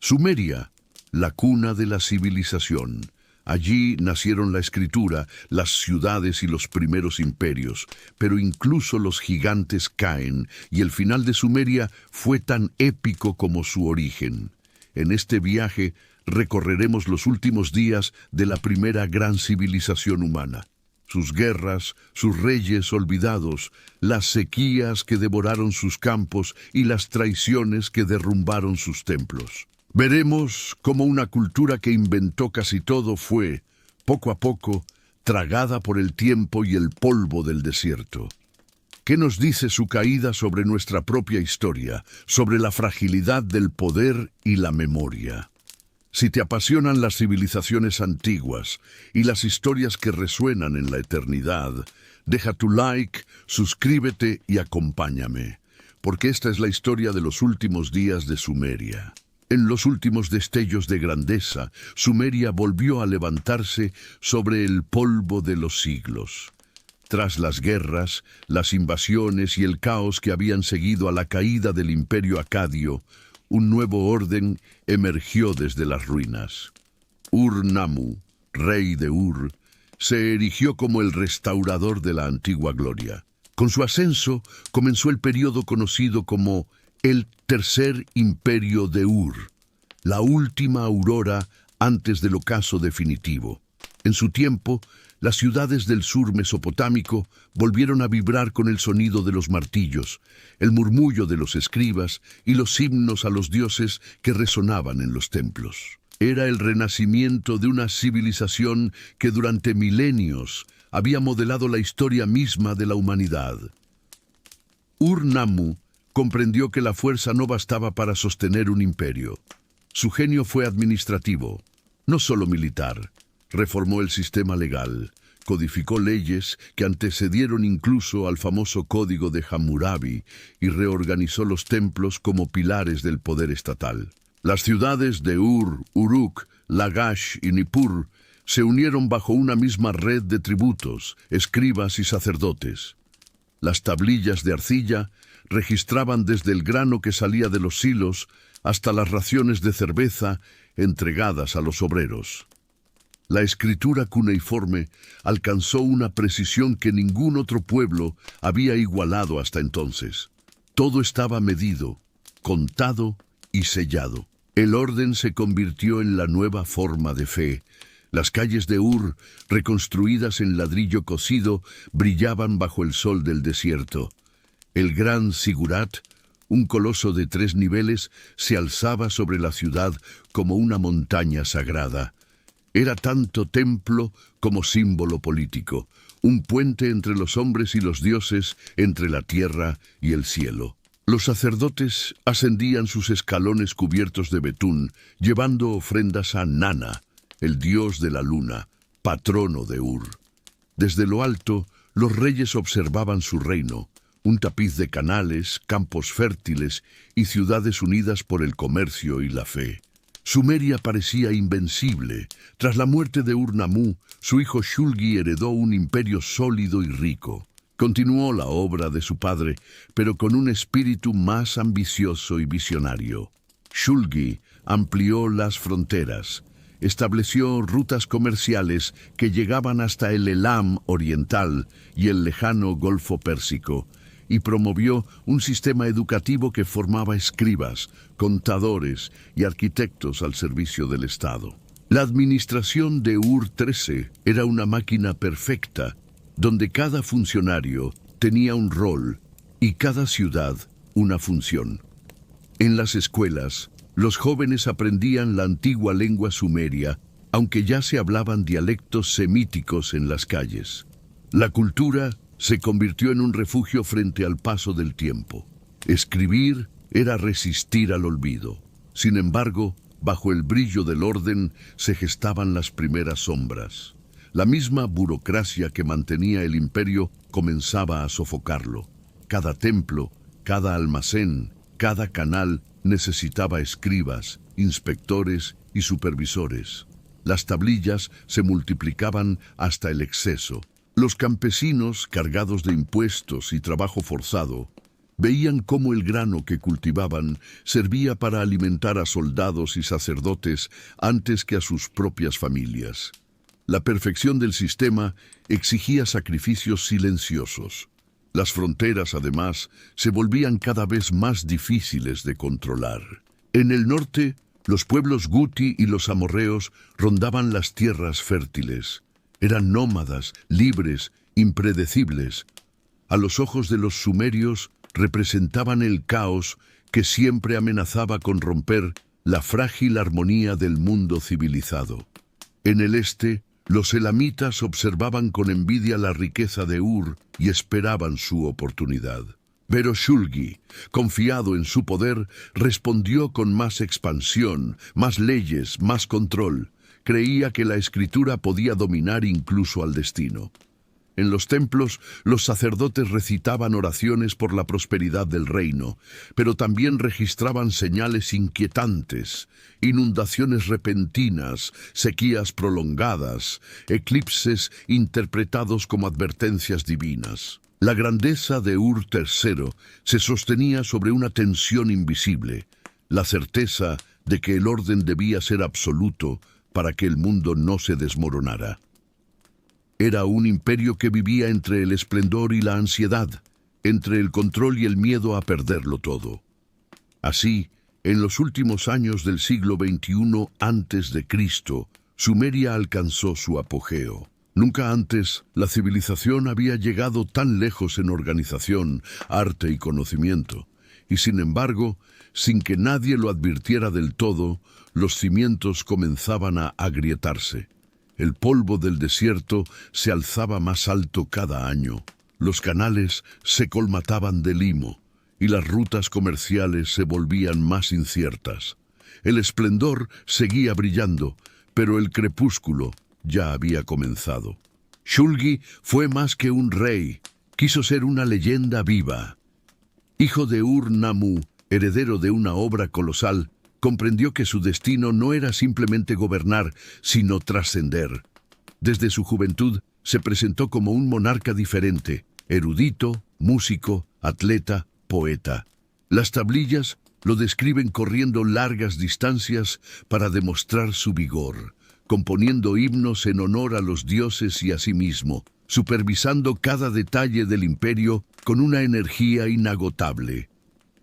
Sumeria, la cuna de la civilización. Allí nacieron la escritura, las ciudades y los primeros imperios, pero incluso los gigantes caen, y el final de Sumeria fue tan épico como su origen. En este viaje recorreremos los últimos días de la primera gran civilización humana. Sus guerras, sus reyes olvidados, las sequías que devoraron sus campos y las traiciones que derrumbaron sus templos. Veremos cómo una cultura que inventó casi todo fue, poco a poco, tragada por el tiempo y el polvo del desierto. ¿Qué nos dice su caída sobre nuestra propia historia, sobre la fragilidad del poder y la memoria? Si te apasionan las civilizaciones antiguas y las historias que resuenan en la eternidad, deja tu like, suscríbete y acompáñame, porque esta es la historia de los últimos días de Sumeria. En los últimos destellos de grandeza, Sumeria volvió a levantarse sobre el polvo de los siglos. Tras las guerras, las invasiones y el caos que habían seguido a la caída del imperio acadio, un nuevo orden emergió desde las ruinas. Ur-Nammu, rey de Ur, se erigió como el restaurador de la antigua gloria. Con su ascenso comenzó el período conocido como el Tercer Imperio de Ur, la última aurora antes del ocaso definitivo. En su tiempo, las ciudades del sur mesopotámico volvieron a vibrar con el sonido de los martillos, el murmullo de los escribas y los himnos a los dioses que resonaban en los templos. Era el renacimiento de una civilización que durante milenios había modelado la historia misma de la humanidad. Ur-Nammu comprendió que la fuerza no bastaba para sostener un imperio. Su genio fue administrativo, no solo militar. Reformó el sistema legal, codificó leyes que antecedieron incluso al famoso Código de Hammurabi y reorganizó los templos como pilares del poder estatal. Las ciudades de Ur, Uruk, Lagash y Nippur se unieron bajo una misma red de tributos, escribas y sacerdotes. Las tablillas de arcilla registraban desde el grano que salía de los silos hasta las raciones de cerveza entregadas a los obreros. La escritura cuneiforme alcanzó una precisión que ningún otro pueblo había igualado hasta entonces. Todo estaba medido, contado y sellado. El orden se convirtió en la nueva forma de fe. Las calles de Ur, reconstruidas en ladrillo cocido, brillaban bajo el sol del desierto. El gran Sigurat, un coloso de 3 niveles, se alzaba sobre la ciudad como una montaña sagrada. Era tanto templo como símbolo político, un puente entre los hombres y los dioses, entre la tierra y el cielo. Los sacerdotes ascendían sus escalones cubiertos de betún, llevando ofrendas a Nana, el dios de la luna, patrono de Ur. Desde lo alto, los reyes observaban su reino, un tapiz de canales, campos fértiles y ciudades unidas por el comercio y la fe. Sumeria parecía invencible. Tras la muerte de Ur-Nammu, su hijo Shulgi heredó un imperio sólido y rico. Continuó la obra de su padre, pero con un espíritu más ambicioso y visionario. Shulgi amplió las fronteras, estableció rutas comerciales que llegaban hasta el Elam oriental y el lejano Golfo Pérsico, y promovió un sistema educativo que formaba escribas, contadores y arquitectos al servicio del Estado. La administración de Ur-13 era una máquina perfecta, donde cada funcionario tenía un rol y cada ciudad una función. En las escuelas, los jóvenes aprendían la antigua lengua sumeria, aunque ya se hablaban dialectos semíticos en las calles. La cultura se convirtió en un refugio frente al paso del tiempo. Escribir era resistir al olvido. Sin embargo, bajo el brillo del orden se gestaban las primeras sombras. La misma burocracia que mantenía el imperio comenzaba a sofocarlo. Cada templo, cada almacén, cada canal necesitaba escribas, inspectores y supervisores. Las tablillas se multiplicaban hasta el exceso. Los campesinos, cargados de impuestos y trabajo forzado, Veían cómo el grano que cultivaban servía para alimentar a soldados y sacerdotes antes que a sus propias familias. La perfección del sistema exigía sacrificios silenciosos. Las fronteras, además, se volvían cada vez más difíciles de controlar. En el norte, los pueblos guti y los amorreos rondaban las tierras fértiles. Eran nómadas, libres, impredecibles. A los ojos de los sumerios, representaban el caos que siempre amenazaba con romper la frágil armonía del mundo civilizado. En el este, los elamitas observaban con envidia la riqueza de Ur y esperaban su oportunidad. Pero Shulgi, confiado en su poder, respondió con más expansión, más leyes, más control. Creía que la escritura podía dominar incluso al destino. En los templos, los sacerdotes recitaban oraciones por la prosperidad del reino, pero también registraban señales inquietantes, inundaciones repentinas, sequías prolongadas, eclipses interpretados como advertencias divinas. La grandeza de Ur III se sostenía sobre una tensión invisible, la certeza de que el orden debía ser absoluto para que el mundo no se desmoronara. Era un imperio que vivía entre el esplendor y la ansiedad, entre el control y el miedo a perderlo todo. Así, en los últimos años del siglo XXI a.C., Sumeria alcanzó su apogeo. Nunca antes la civilización había llegado tan lejos en organización, arte y conocimiento. Y sin embargo, sin que nadie lo advirtiera del todo, los cimientos comenzaban a agrietarse. El polvo del desierto se alzaba más alto cada año. Los canales se colmataban de limo y las rutas comerciales se volvían más inciertas. El esplendor seguía brillando, pero el crepúsculo ya había comenzado. Shulgi fue más que un rey, quiso ser una leyenda viva. Hijo de Ur-Nammu, heredero de una obra colosal, comprendió que su destino no era simplemente gobernar, sino trascender. Desde su juventud se presentó como un monarca diferente, erudito, músico, atleta, poeta. Las tablillas lo describen corriendo largas distancias para demostrar su vigor, componiendo himnos en honor a los dioses y a sí mismo, supervisando cada detalle del imperio con una energía inagotable.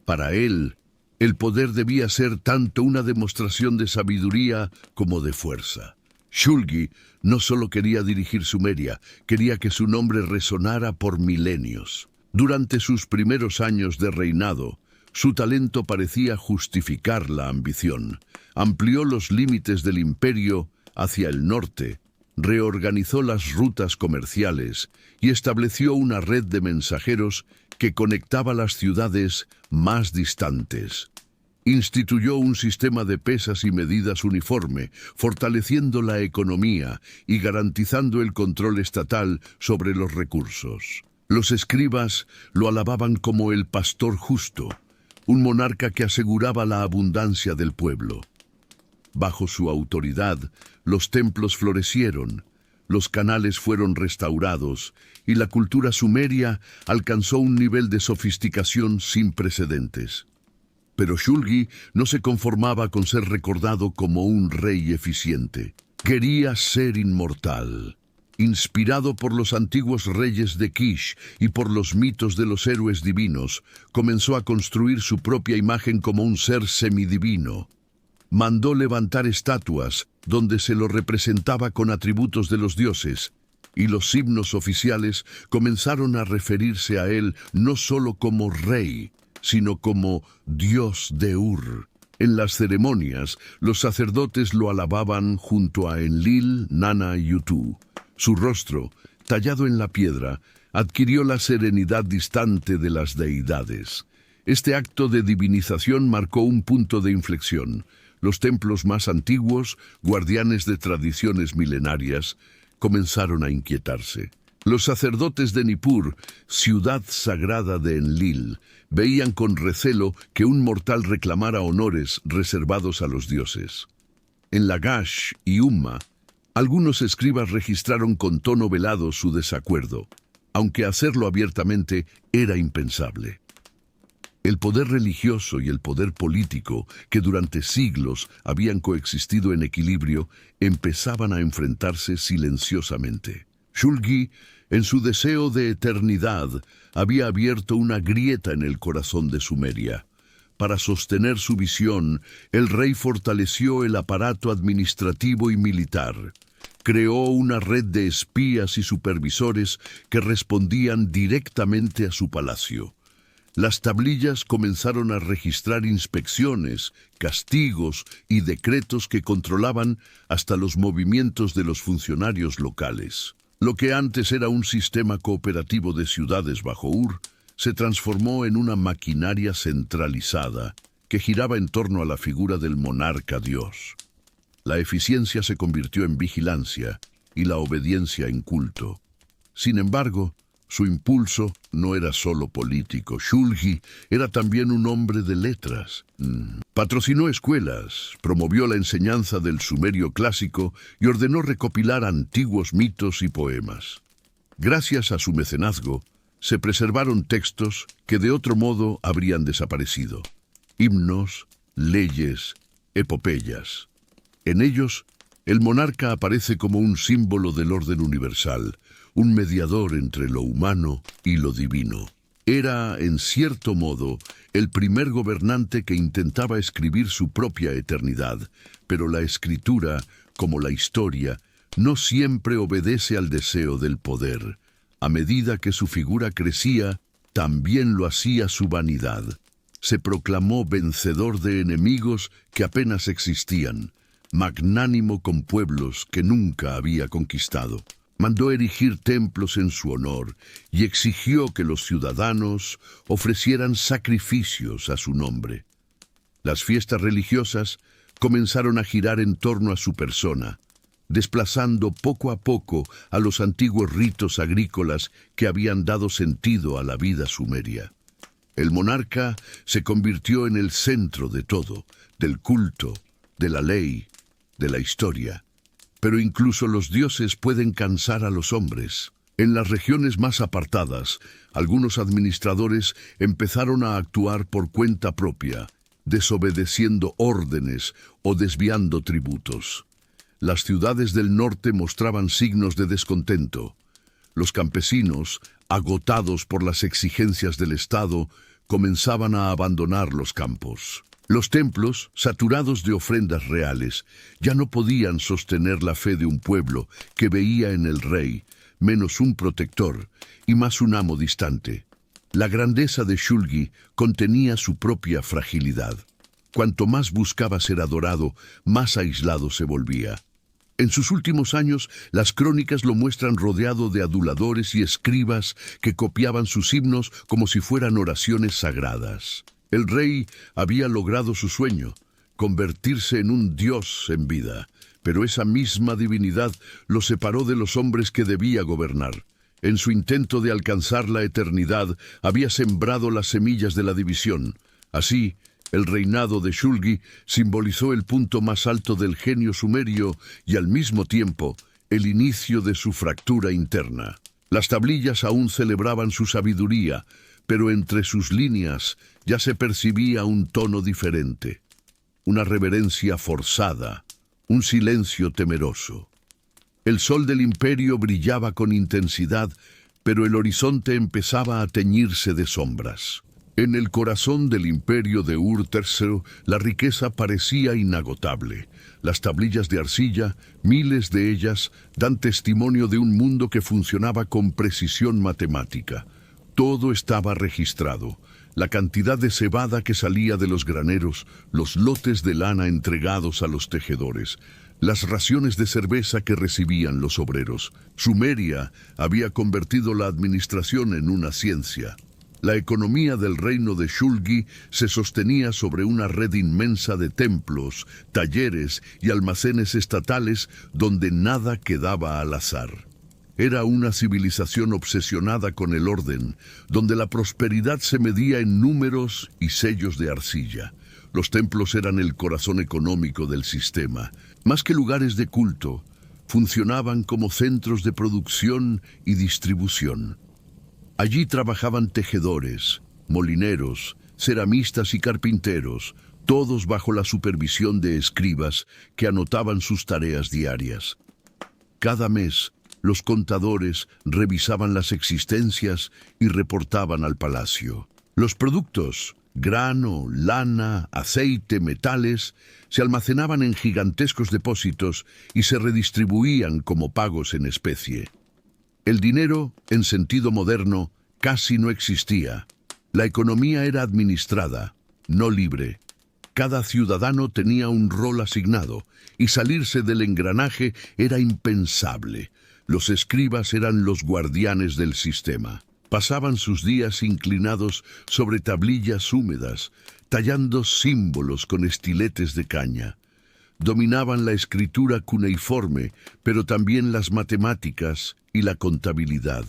Para él, el poder debía ser tanto una demostración de sabiduría como de fuerza. Shulgi no solo quería dirigir Sumeria, quería que su nombre resonara por milenios. Durante sus primeros años de reinado, su talento parecía justificar la ambición. Amplió los límites del imperio hacia el norte, reorganizó las rutas comerciales y estableció una red de mensajeros que conectaba las ciudades más distantes. Instituyó un sistema de pesas y medidas uniforme, fortaleciendo la economía y garantizando el control estatal sobre los recursos. Los escribas lo alababan como el pastor justo, un monarca que aseguraba la abundancia del pueblo. Bajo su autoridad, los templos florecieron, los canales fueron restaurados y la cultura sumeria alcanzó un nivel de sofisticación sin precedentes. Pero Shulgi no se conformaba con ser recordado como un rey eficiente. Quería ser inmortal. Inspirado por los antiguos reyes de Kish y por los mitos de los héroes divinos, comenzó a construir su propia imagen como un ser semidivino. Mandó levantar estatuas donde se lo representaba con atributos de los dioses, y los himnos oficiales comenzaron a referirse a él no solo como rey, sino como Dios de Ur. En las ceremonias, los sacerdotes lo alababan junto a Enlil, Nana y Utu. Su rostro, tallado en la piedra, adquirió la serenidad distante de las deidades. Este acto de divinización marcó un punto de inflexión. Los templos más antiguos, guardianes de tradiciones milenarias, comenzaron a inquietarse. Los sacerdotes de Nippur, ciudad sagrada de Enlil, veían con recelo que un mortal reclamara honores reservados a los dioses. En Lagash y Umma, algunos escribas registraron con tono velado su desacuerdo, aunque hacerlo abiertamente era impensable. El poder religioso y el poder político, que durante siglos habían coexistido en equilibrio, empezaban a enfrentarse silenciosamente. Shulgi, en su deseo de eternidad, había abierto una grieta en el corazón de Sumeria. Para sostener su visión, el rey fortaleció el aparato administrativo y militar. Creó una red de espías y supervisores que respondían directamente a su palacio. Las tablillas comenzaron a registrar inspecciones, castigos y decretos que controlaban hasta los movimientos de los funcionarios locales. Lo que antes era un sistema cooperativo de ciudades bajo Ur, se transformó en una maquinaria centralizada que giraba en torno a la figura del monarca Dios. La eficiencia se convirtió en vigilancia y la obediencia en culto. Sin embargo, su impulso no era solo político. Shulgi era también un hombre de letras. Patrocinó escuelas, promovió la enseñanza del sumerio clásico y ordenó recopilar antiguos mitos y poemas. Gracias a su mecenazgo, se preservaron textos que de otro modo habrían desaparecido. Himnos, leyes, epopeyas. En ellos, el monarca aparece como un símbolo del orden universal, un mediador entre lo humano y lo divino. Era, en cierto modo, el primer gobernante que intentaba escribir su propia eternidad, pero la escritura, como la historia, no siempre obedece al deseo del poder. A medida que su figura crecía, también lo hacía su vanidad. Se proclamó vencedor de enemigos que apenas existían, magnánimo con pueblos que nunca había conquistado. Mandó erigir templos en su honor y exigió que los ciudadanos ofrecieran sacrificios a su nombre. Las fiestas religiosas comenzaron a girar en torno a su persona, desplazando poco a poco a los antiguos ritos agrícolas que habían dado sentido a la vida sumeria. El monarca se convirtió en el centro de todo, del culto, de la ley, de la historia. Pero incluso los dioses pueden cansar a los hombres. En las regiones más apartadas, algunos administradores empezaron a actuar por cuenta propia, desobedeciendo órdenes o desviando tributos. Las ciudades del norte mostraban signos de descontento. Los campesinos, agotados por las exigencias del Estado, comenzaban a abandonar los campos. Los templos, saturados de ofrendas reales, ya no podían sostener la fe de un pueblo que veía en el rey menos un protector y más un amo distante. La grandeza de Shulgi contenía su propia fragilidad. Cuanto más buscaba ser adorado, más aislado se volvía. En sus últimos años, las crónicas lo muestran rodeado de aduladores y escribas que copiaban sus himnos como si fueran oraciones sagradas. El rey había logrado su sueño, convertirse en un dios en vida, pero esa misma divinidad lo separó de los hombres que debía gobernar. En su intento de alcanzar la eternidad, había sembrado las semillas de la división. Así, el reinado de Shulgi simbolizó el punto más alto del genio sumerio y al mismo tiempo el inicio de su fractura interna. Las tablillas aún celebraban su sabiduría, pero entre sus líneas ya se percibía un tono diferente, una reverencia forzada, un silencio temeroso. El sol del imperio brillaba con intensidad, pero el horizonte empezaba a teñirse de sombras. En el corazón del imperio de Ur III, la riqueza parecía inagotable. Las tablillas de arcilla, miles de ellas, dan testimonio de un mundo que funcionaba con precisión matemática. Todo estaba registrado. La cantidad de cebada que salía de los graneros, los lotes de lana entregados a los tejedores, las raciones de cerveza que recibían los obreros. Sumeria había convertido la administración en una ciencia. La economía del reino de Shulgi se sostenía sobre una red inmensa de templos, talleres y almacenes estatales donde nada quedaba al azar. Era una civilización obsesionada con el orden, donde la prosperidad se medía en números y sellos de arcilla. Los templos eran el corazón económico del sistema. Más que lugares de culto, funcionaban como centros de producción y distribución. Allí trabajaban tejedores, molineros, ceramistas y carpinteros, todos bajo la supervisión de escribas que anotaban sus tareas diarias. Cada mes, los contadores revisaban las existencias y reportaban al palacio. Los productos, grano, lana, aceite, metales, se almacenaban en gigantescos depósitos y se redistribuían como pagos en especie. El dinero, en sentido moderno, casi no existía. La economía era administrada, no libre. Cada ciudadano tenía un rol asignado y salirse del engranaje era impensable. Los escribas eran los guardianes del sistema. Pasaban sus días inclinados sobre tablillas húmedas, tallando símbolos con estiletes de caña. Dominaban la escritura cuneiforme, pero también las matemáticas y la contabilidad.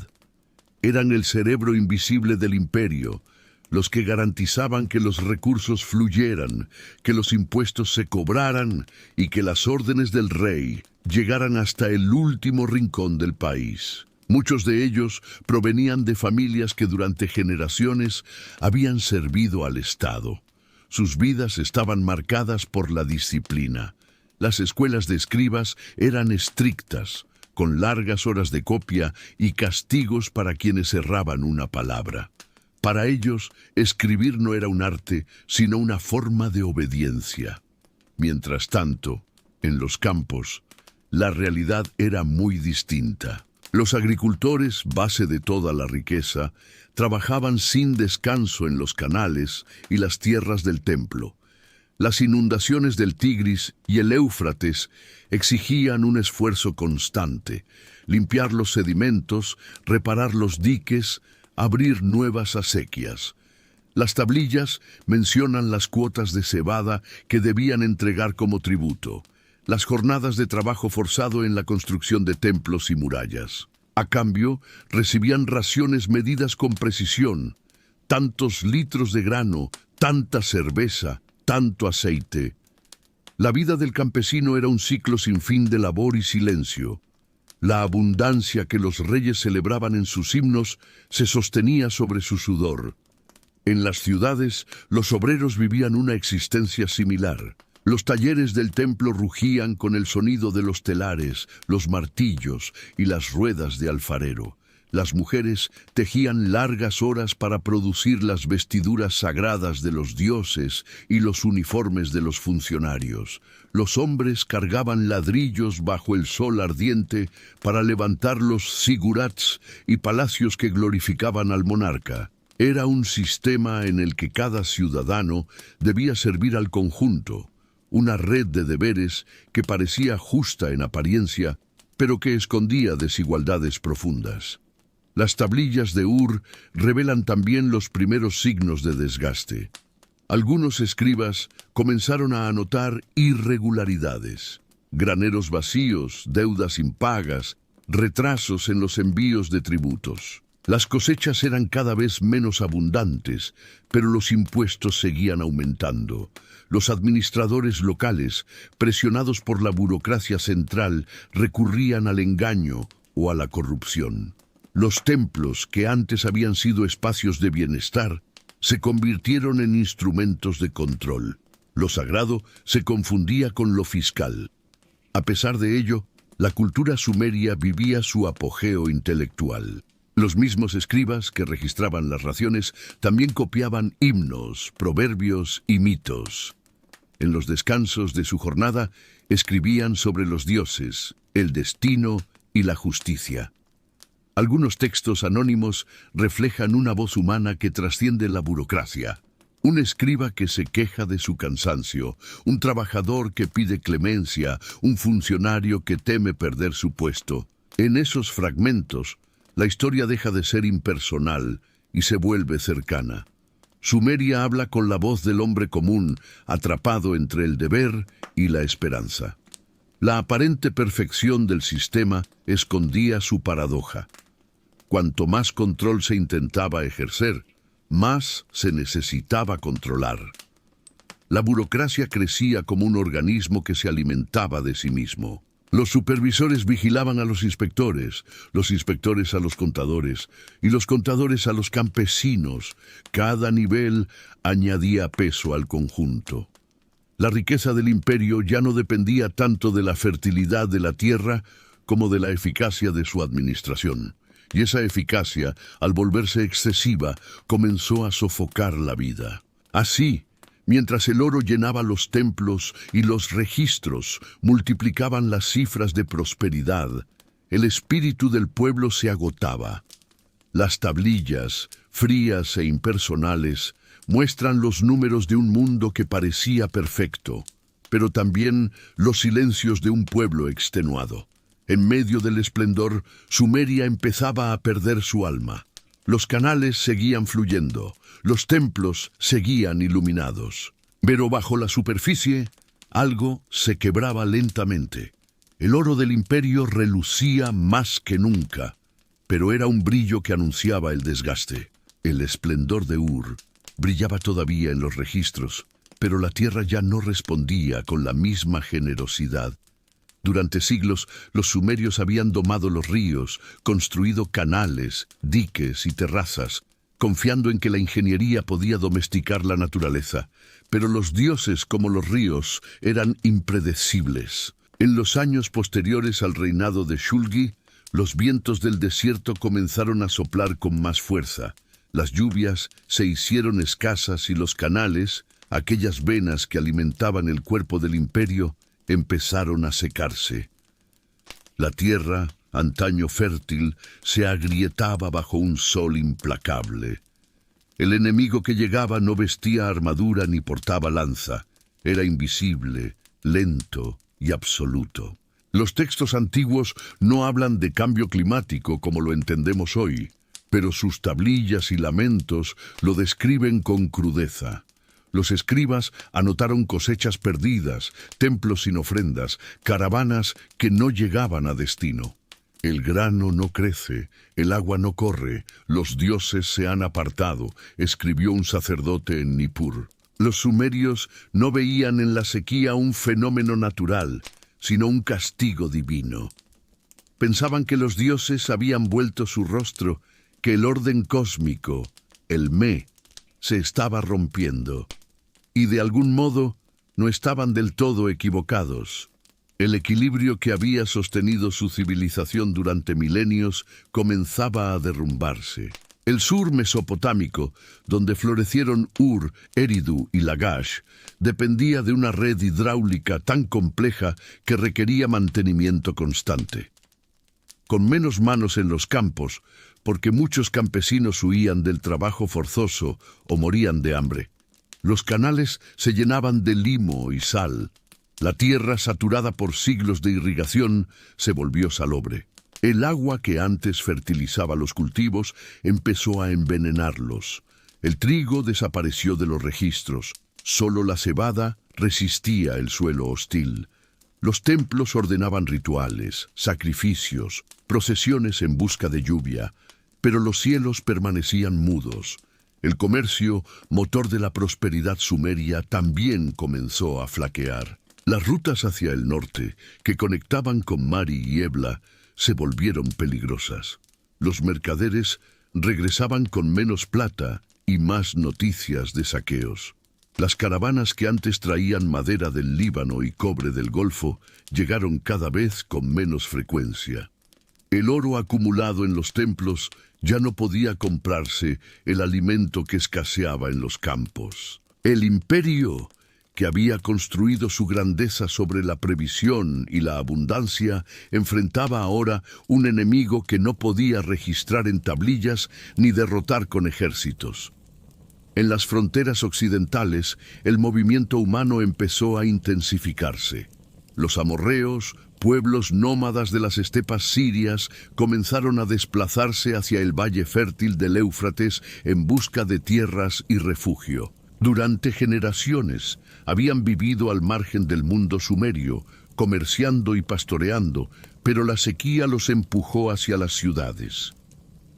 Eran el cerebro invisible del imperio, los que garantizaban que los recursos fluyeran, que los impuestos se cobraran y que las órdenes del rey llegaran hasta el último rincón del país. Muchos de ellos provenían de familias que durante generaciones habían servido al Estado. Sus vidas estaban marcadas por la disciplina. Las escuelas de escribas eran estrictas, con largas horas de copia y castigos para quienes erraban una palabra. Para ellos, escribir no era un arte, sino una forma de obediencia. Mientras tanto, en los campos, la realidad era muy distinta. Los agricultores, base de toda la riqueza, trabajaban sin descanso en los canales y las tierras del templo. Las inundaciones del Tigris y el Éufrates exigían un esfuerzo constante: limpiar los sedimentos, reparar los diques, abrir nuevas acequias. Las tablillas mencionan las cuotas de cebada que debían entregar como tributo, las jornadas de trabajo forzado en la construcción de templos y murallas. A cambio, recibían raciones medidas con precisión: tantos litros de grano, tanta cerveza, tanto aceite. La vida del campesino era un ciclo sin fin de labor y silencio. La abundancia que los reyes celebraban en sus himnos se sostenía sobre su sudor. En las ciudades, los obreros vivían una existencia similar. Los talleres del templo rugían con el sonido de los telares, los martillos y las ruedas de alfarero. Las mujeres tejían largas horas para producir las vestiduras sagradas de los dioses y los uniformes de los funcionarios. Los hombres cargaban ladrillos bajo el sol ardiente para levantar los zigurats y palacios que glorificaban al monarca. Era un sistema en el que cada ciudadano debía servir al conjunto, una red de deberes que parecía justa en apariencia, pero que escondía desigualdades profundas. Las tablillas de Ur revelan también los primeros signos de desgaste. Algunos escribas comenzaron a anotar irregularidades: graneros vacíos, deudas impagas, retrasos en los envíos de tributos. Las cosechas eran cada vez menos abundantes, pero los impuestos seguían aumentando. Los administradores locales, presionados por la burocracia central, recurrían al engaño o a la corrupción. Los templos, que antes habían sido espacios de bienestar, se convirtieron en instrumentos de control. Lo sagrado se confundía con lo fiscal. A pesar de ello, la cultura sumeria vivía su apogeo intelectual. Los mismos escribas que registraban las raciones también copiaban himnos, proverbios y mitos. En los descansos de su jornada escribían sobre los dioses, el destino y la justicia. Algunos textos anónimos reflejan una voz humana que trasciende la burocracia. Un escriba que se queja de su cansancio, un trabajador que pide clemencia, un funcionario que teme perder su puesto. En esos fragmentos, la historia deja de ser impersonal y se vuelve cercana. Sumeria habla con la voz del hombre común, atrapado entre el deber y la esperanza. La aparente perfección del sistema escondía su paradoja. Cuanto más control se intentaba ejercer, más se necesitaba controlar. La burocracia crecía como un organismo que se alimentaba de sí mismo. Los supervisores vigilaban a los inspectores a los contadores y los contadores a los campesinos. Cada nivel añadía peso al conjunto. La riqueza del imperio ya no dependía tanto de la fertilidad de la tierra como de la eficacia de su administración. Y esa eficacia, al volverse excesiva, comenzó a sofocar la vida. Así, mientras el oro llenaba los templos y los registros multiplicaban las cifras de prosperidad, el espíritu del pueblo se agotaba. Las tablillas, frías e impersonales, muestran los números de un mundo que parecía perfecto, pero también los silencios de un pueblo extenuado. En medio del esplendor, Sumeria empezaba a perder su alma. Los canales seguían fluyendo, los templos seguían iluminados. Pero bajo la superficie, algo se quebraba lentamente. El oro del imperio relucía más que nunca, pero era un brillo que anunciaba el desgaste. El esplendor de Ur brillaba todavía en los registros, pero la tierra ya no respondía con la misma generosidad. Durante siglos, los sumerios habían domado los ríos, construido canales, diques y terrazas, confiando en que la ingeniería podía domesticar la naturaleza. Pero los dioses, como los ríos, eran impredecibles. En los años posteriores al reinado de Shulgi, los vientos del desierto comenzaron a soplar con más fuerza. Las lluvias se hicieron escasas y los canales, aquellas venas que alimentaban el cuerpo del imperio, empezaron a secarse. La tierra, antaño fértil, se agrietaba bajo un sol implacable. El enemigo que llegaba no vestía armadura ni portaba lanza. Era invisible, lento y absoluto. Los textos antiguos no hablan de cambio climático como lo entendemos hoy, pero sus tablillas y lamentos lo describen con crudeza. Los escribas anotaron cosechas perdidas, templos sin ofrendas, caravanas que no llegaban a destino. El grano no crece, el agua no corre, los dioses se han apartado, escribió un sacerdote en Nippur. Los sumerios no veían en la sequía un fenómeno natural, sino un castigo divino. Pensaban que los dioses habían vuelto su rostro, que el orden cósmico, el Me, se estaba rompiendo. Y de algún modo no estaban del todo equivocados. El equilibrio que había sostenido su civilización durante milenios comenzaba a derrumbarse. El sur mesopotámico, donde florecieron Ur, Eridu y Lagash, dependía de una red hidráulica tan compleja que requería mantenimiento constante. Con menos manos en los campos, porque muchos campesinos huían del trabajo forzoso o morían de hambre. Los canales se llenaban de limo y sal. La tierra, saturada por siglos de irrigación, se volvió salobre. El agua que antes fertilizaba los cultivos empezó a envenenarlos. El trigo desapareció de los registros. Solo la cebada resistía el suelo hostil. Los templos ordenaban rituales, sacrificios, procesiones en busca de lluvia, pero los cielos permanecían mudos. El comercio, motor de la prosperidad sumeria, también comenzó a flaquear. Las rutas hacia el norte, que conectaban con Mari y Ebla, se volvieron peligrosas. Los mercaderes regresaban con menos plata y más noticias de saqueos. Las caravanas que antes traían madera del Líbano y cobre del Golfo llegaron cada vez con menos frecuencia. El oro acumulado en los templos ya no podía comprarse el alimento que escaseaba en los campos. El imperio, que había construido su grandeza sobre la previsión y la abundancia, enfrentaba ahora un enemigo que no podía registrar en tablillas ni derrotar con ejércitos. En las fronteras occidentales, el movimiento humano empezó a intensificarse. Los amorreos, pueblos nómadas de las estepas sirias, comenzaron a desplazarse hacia el valle fértil del Éufrates en busca de tierras y refugio. Durante generaciones habían vivido al margen del mundo sumerio, comerciando y pastoreando, pero la sequía los empujó hacia las ciudades.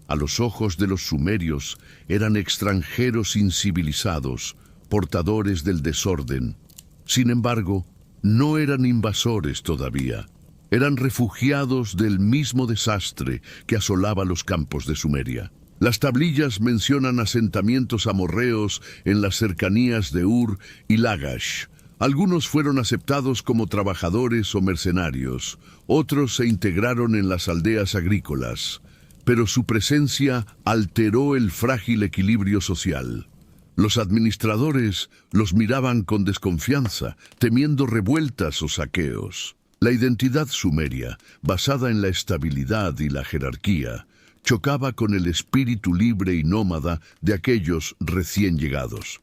A los ojos de los sumerios eran extranjeros incivilizados, portadores del desorden. Sin embargo, no eran invasores todavía. Eran refugiados del mismo desastre que asolaba los campos de Sumeria. Las tablillas mencionan asentamientos amorreos en las cercanías de Ur y Lagash. Algunos fueron aceptados como trabajadores o mercenarios, otros se integraron en las aldeas agrícolas, pero su presencia alteró el frágil equilibrio social. Los administradores los miraban con desconfianza, temiendo revueltas o saqueos. La identidad sumeria, basada en la estabilidad y la jerarquía, chocaba con el espíritu libre y nómada de aquellos recién llegados.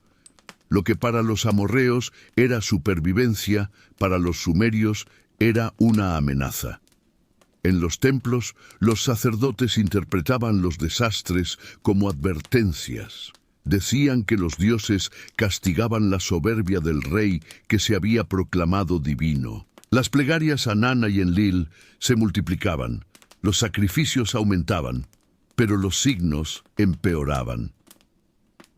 Lo que para los amorreos era supervivencia, para los sumerios era una amenaza. En los templos, los sacerdotes interpretaban los desastres como advertencias. Decían que los dioses castigaban la soberbia del rey que se había proclamado divino. Las plegarias a Nana y Enlil se multiplicaban, los sacrificios aumentaban, pero los signos empeoraban.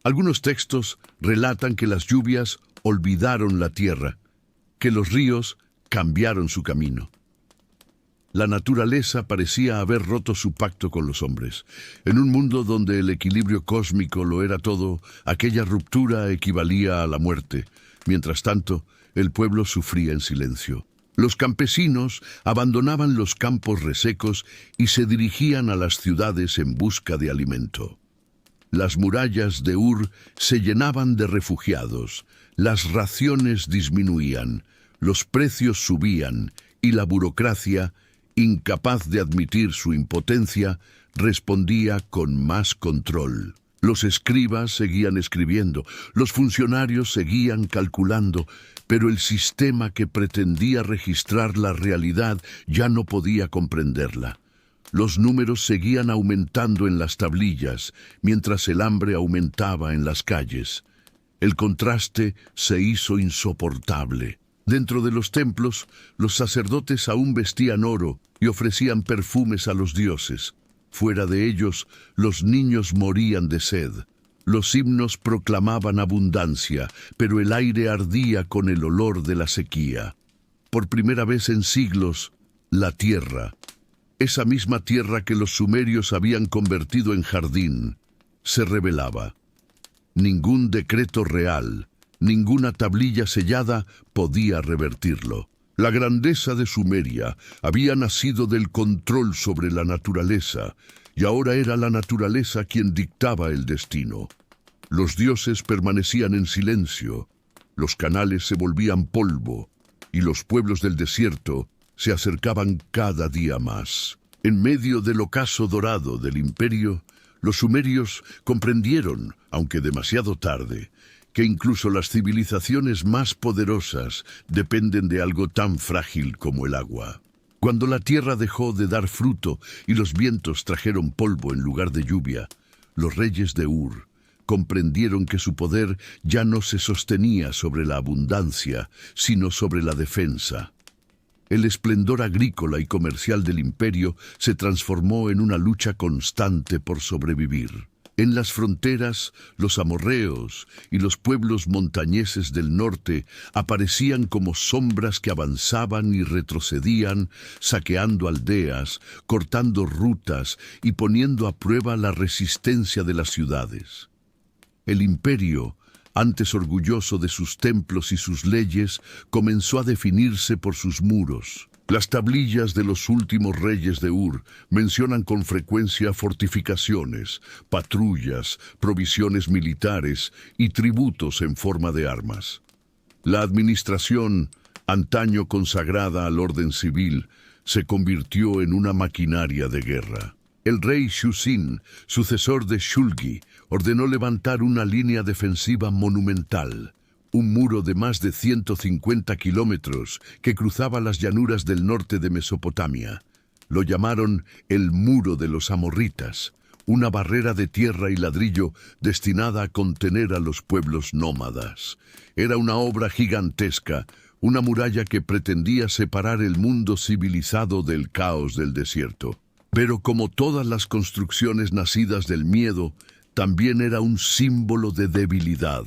Algunos textos relatan que las lluvias olvidaron la tierra, que los ríos cambiaron su camino. La naturaleza parecía haber roto su pacto con los hombres. En un mundo donde el equilibrio cósmico lo era todo, aquella ruptura equivalía a la muerte. Mientras tanto, el pueblo sufría en silencio. Los campesinos abandonaban los campos resecos y se dirigían a las ciudades en busca de alimento. Las murallas de Ur se llenaban de refugiados, las raciones disminuían, los precios subían y la burocracia, incapaz de admitir su impotencia, respondía con más control. Los escribas seguían escribiendo, los funcionarios seguían calculando, pero el sistema que pretendía registrar la realidad ya no podía comprenderla. Los números seguían aumentando en las tablillas, mientras el hambre aumentaba en las calles. El contraste se hizo insoportable. Dentro de los templos, los sacerdotes aún vestían oro y ofrecían perfumes a los dioses. Fuera de ellos, los niños morían de sed. Los himnos proclamaban abundancia, pero el aire ardía con el olor de la sequía. Por primera vez en siglos, la tierra, esa misma tierra que los sumerios habían convertido en jardín, se rebelaba. Ningún decreto real, ninguna tablilla sellada podía revertirlo. La grandeza de Sumeria había nacido del control sobre la naturaleza, y ahora era la naturaleza quien dictaba el destino. Los dioses permanecían en silencio, los canales se volvían polvo, y los pueblos del desierto se acercaban cada día más. En medio del ocaso dorado del imperio, los sumerios comprendieron, aunque demasiado tarde, que incluso las civilizaciones más poderosas dependen de algo tan frágil como el agua. Cuando la tierra dejó de dar fruto y los vientos trajeron polvo en lugar de lluvia, los reyes de Ur comprendieron que su poder ya no se sostenía sobre la abundancia, sino sobre la defensa. El esplendor agrícola y comercial del imperio se transformó en una lucha constante por sobrevivir. En las fronteras, los amorreos y los pueblos montañeses del norte aparecían como sombras que avanzaban y retrocedían, saqueando aldeas, cortando rutas y poniendo a prueba la resistencia de las ciudades. El imperio, antes orgulloso de sus templos y sus leyes, comenzó a definirse por sus muros. Las tablillas de los últimos reyes de Ur mencionan con frecuencia fortificaciones, patrullas, provisiones militares y tributos en forma de armas. La administración, antaño consagrada al orden civil, se convirtió en una maquinaria de guerra. El rey Shusin, sucesor de Shulgi, ordenó levantar una línea defensiva monumental, un muro de más de 150 kilómetros que cruzaba las llanuras del norte de Mesopotamia. Lo llamaron el Muro de los Amorritas, una barrera de tierra y ladrillo destinada a contener a los pueblos nómadas. Era una obra gigantesca, una muralla que pretendía separar el mundo civilizado del caos del desierto. Pero como todas las construcciones nacidas del miedo, también era un símbolo de debilidad.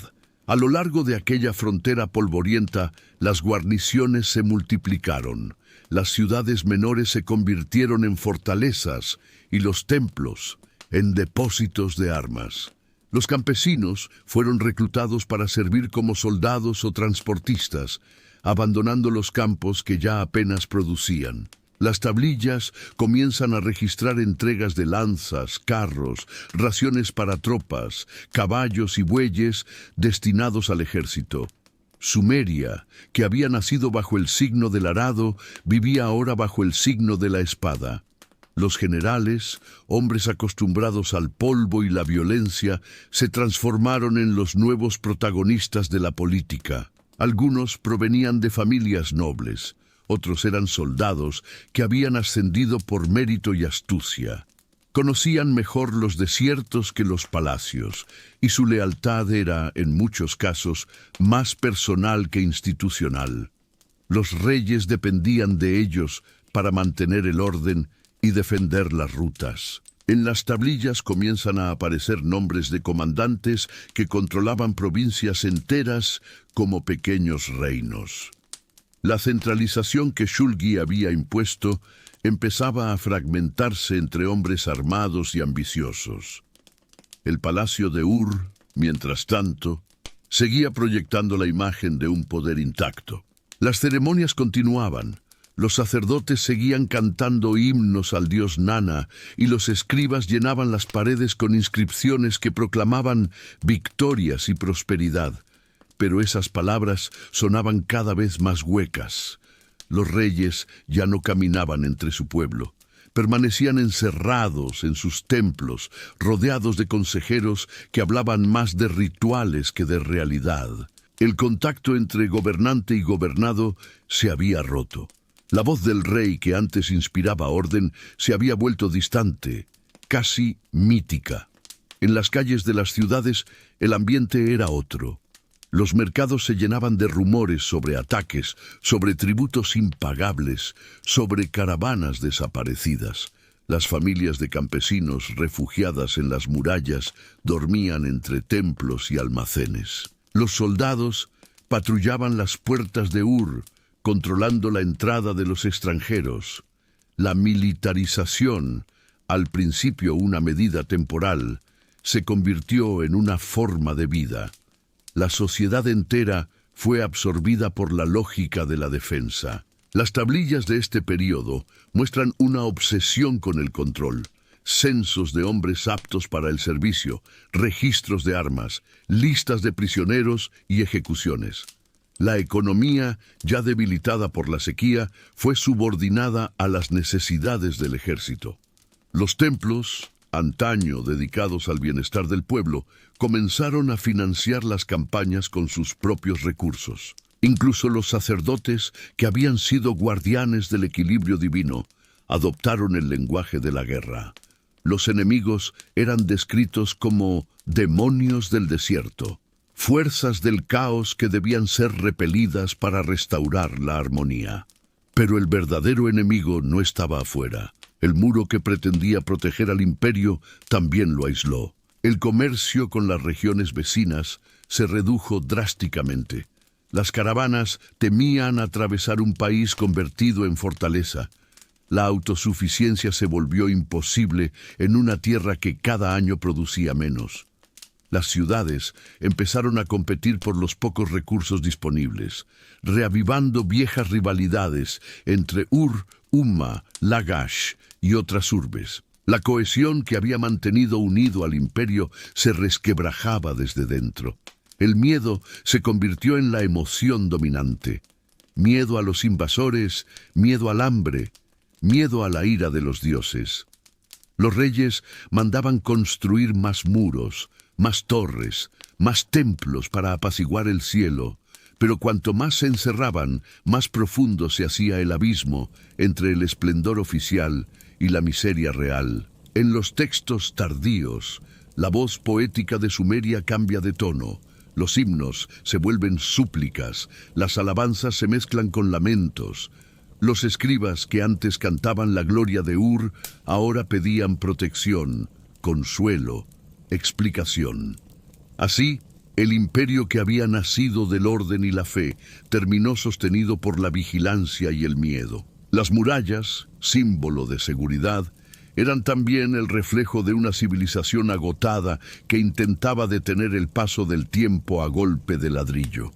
A lo largo de aquella frontera polvorienta, las guarniciones se multiplicaron, las ciudades menores se convirtieron en fortalezas y los templos en depósitos de armas. Los campesinos fueron reclutados para servir como soldados o transportistas, abandonando los campos que ya apenas producían. Las tablillas comienzan a registrar entregas de lanzas, carros, raciones para tropas, caballos y bueyes destinados al ejército. Sumeria, que había nacido bajo el signo del arado, vivía ahora bajo el signo de la espada. Los generales, hombres acostumbrados al polvo y la violencia, se transformaron en los nuevos protagonistas de la política. Algunos provenían de familias nobles, otros eran soldados que habían ascendido por mérito y astucia. Conocían mejor los desiertos que los palacios, y su lealtad era, en muchos casos, más personal que institucional. Los reyes dependían de ellos para mantener el orden y defender las rutas. En las tablillas comienzan a aparecer nombres de comandantes que controlaban provincias enteras como pequeños reinos. La centralización que Shulgi había impuesto empezaba a fragmentarse entre hombres armados y ambiciosos. El palacio de Ur, mientras tanto, seguía proyectando la imagen de un poder intacto. Las ceremonias continuaban. Los sacerdotes seguían cantando himnos al dios Nana y los escribas llenaban las paredes con inscripciones que proclamaban victorias y prosperidad. Pero esas palabras sonaban cada vez más huecas. Los reyes ya no caminaban entre su pueblo. Permanecían encerrados en sus templos, rodeados de consejeros que hablaban más de rituales que de realidad. El contacto entre gobernante y gobernado se había roto. La voz del rey, que antes inspiraba orden, se había vuelto distante, casi mítica. En las calles de las ciudades el ambiente era otro. Los mercados se llenaban de rumores sobre ataques, sobre tributos impagables, sobre caravanas desaparecidas. Las familias de campesinos refugiadas en las murallas dormían entre templos y almacenes. Los soldados patrullaban las puertas de Ur, controlando la entrada de los extranjeros. La militarización, al principio una medida temporal, se convirtió en una forma de vida. La sociedad entera fue absorbida por la lógica de la defensa. Las tablillas de este periodo muestran una obsesión con el control. Censos de hombres aptos para el servicio, registros de armas, listas de prisioneros y ejecuciones. La economía, ya debilitada por la sequía, fue subordinada a las necesidades del ejército. Los templos, antaño dedicados al bienestar del pueblo, comenzaron a financiar las campañas con sus propios recursos. Incluso los sacerdotes, que habían sido guardianes del equilibrio divino, adoptaron el lenguaje de la guerra. Los enemigos eran descritos como demonios del desierto, fuerzas del caos que debían ser repelidas para restaurar la armonía. Pero el verdadero enemigo no estaba afuera. El muro que pretendía proteger al imperio también lo aisló. El comercio con las regiones vecinas se redujo drásticamente. Las caravanas temían atravesar un país convertido en fortaleza. La autosuficiencia se volvió imposible en una tierra que cada año producía menos. Las ciudades empezaron a competir por los pocos recursos disponibles, reavivando viejas rivalidades entre Ur, Umma, Lagash y otras urbes. La cohesión que había mantenido unido al imperio se resquebrajaba desde dentro. El miedo se convirtió en la emoción dominante. Miedo a los invasores, miedo al hambre, miedo a la ira de los dioses. Los reyes mandaban construir más muros, más torres, más templos para apaciguar el cielo, pero cuanto más se encerraban, más profundo se hacía el abismo entre el esplendor oficial y la miseria real. En los textos tardíos, la voz poética de Sumeria cambia de tono. Los himnos se vuelven súplicas, las alabanzas se mezclan con lamentos. Los escribas que antes cantaban la gloria de Ur, ahora pedían protección, consuelo, explicación. Así, El imperio que había nacido del orden y la fe terminó sostenido por la vigilancia y el miedo. Las murallas, símbolo de seguridad, eran también el reflejo de una civilización agotada que intentaba detener el paso del tiempo a golpe de ladrillo.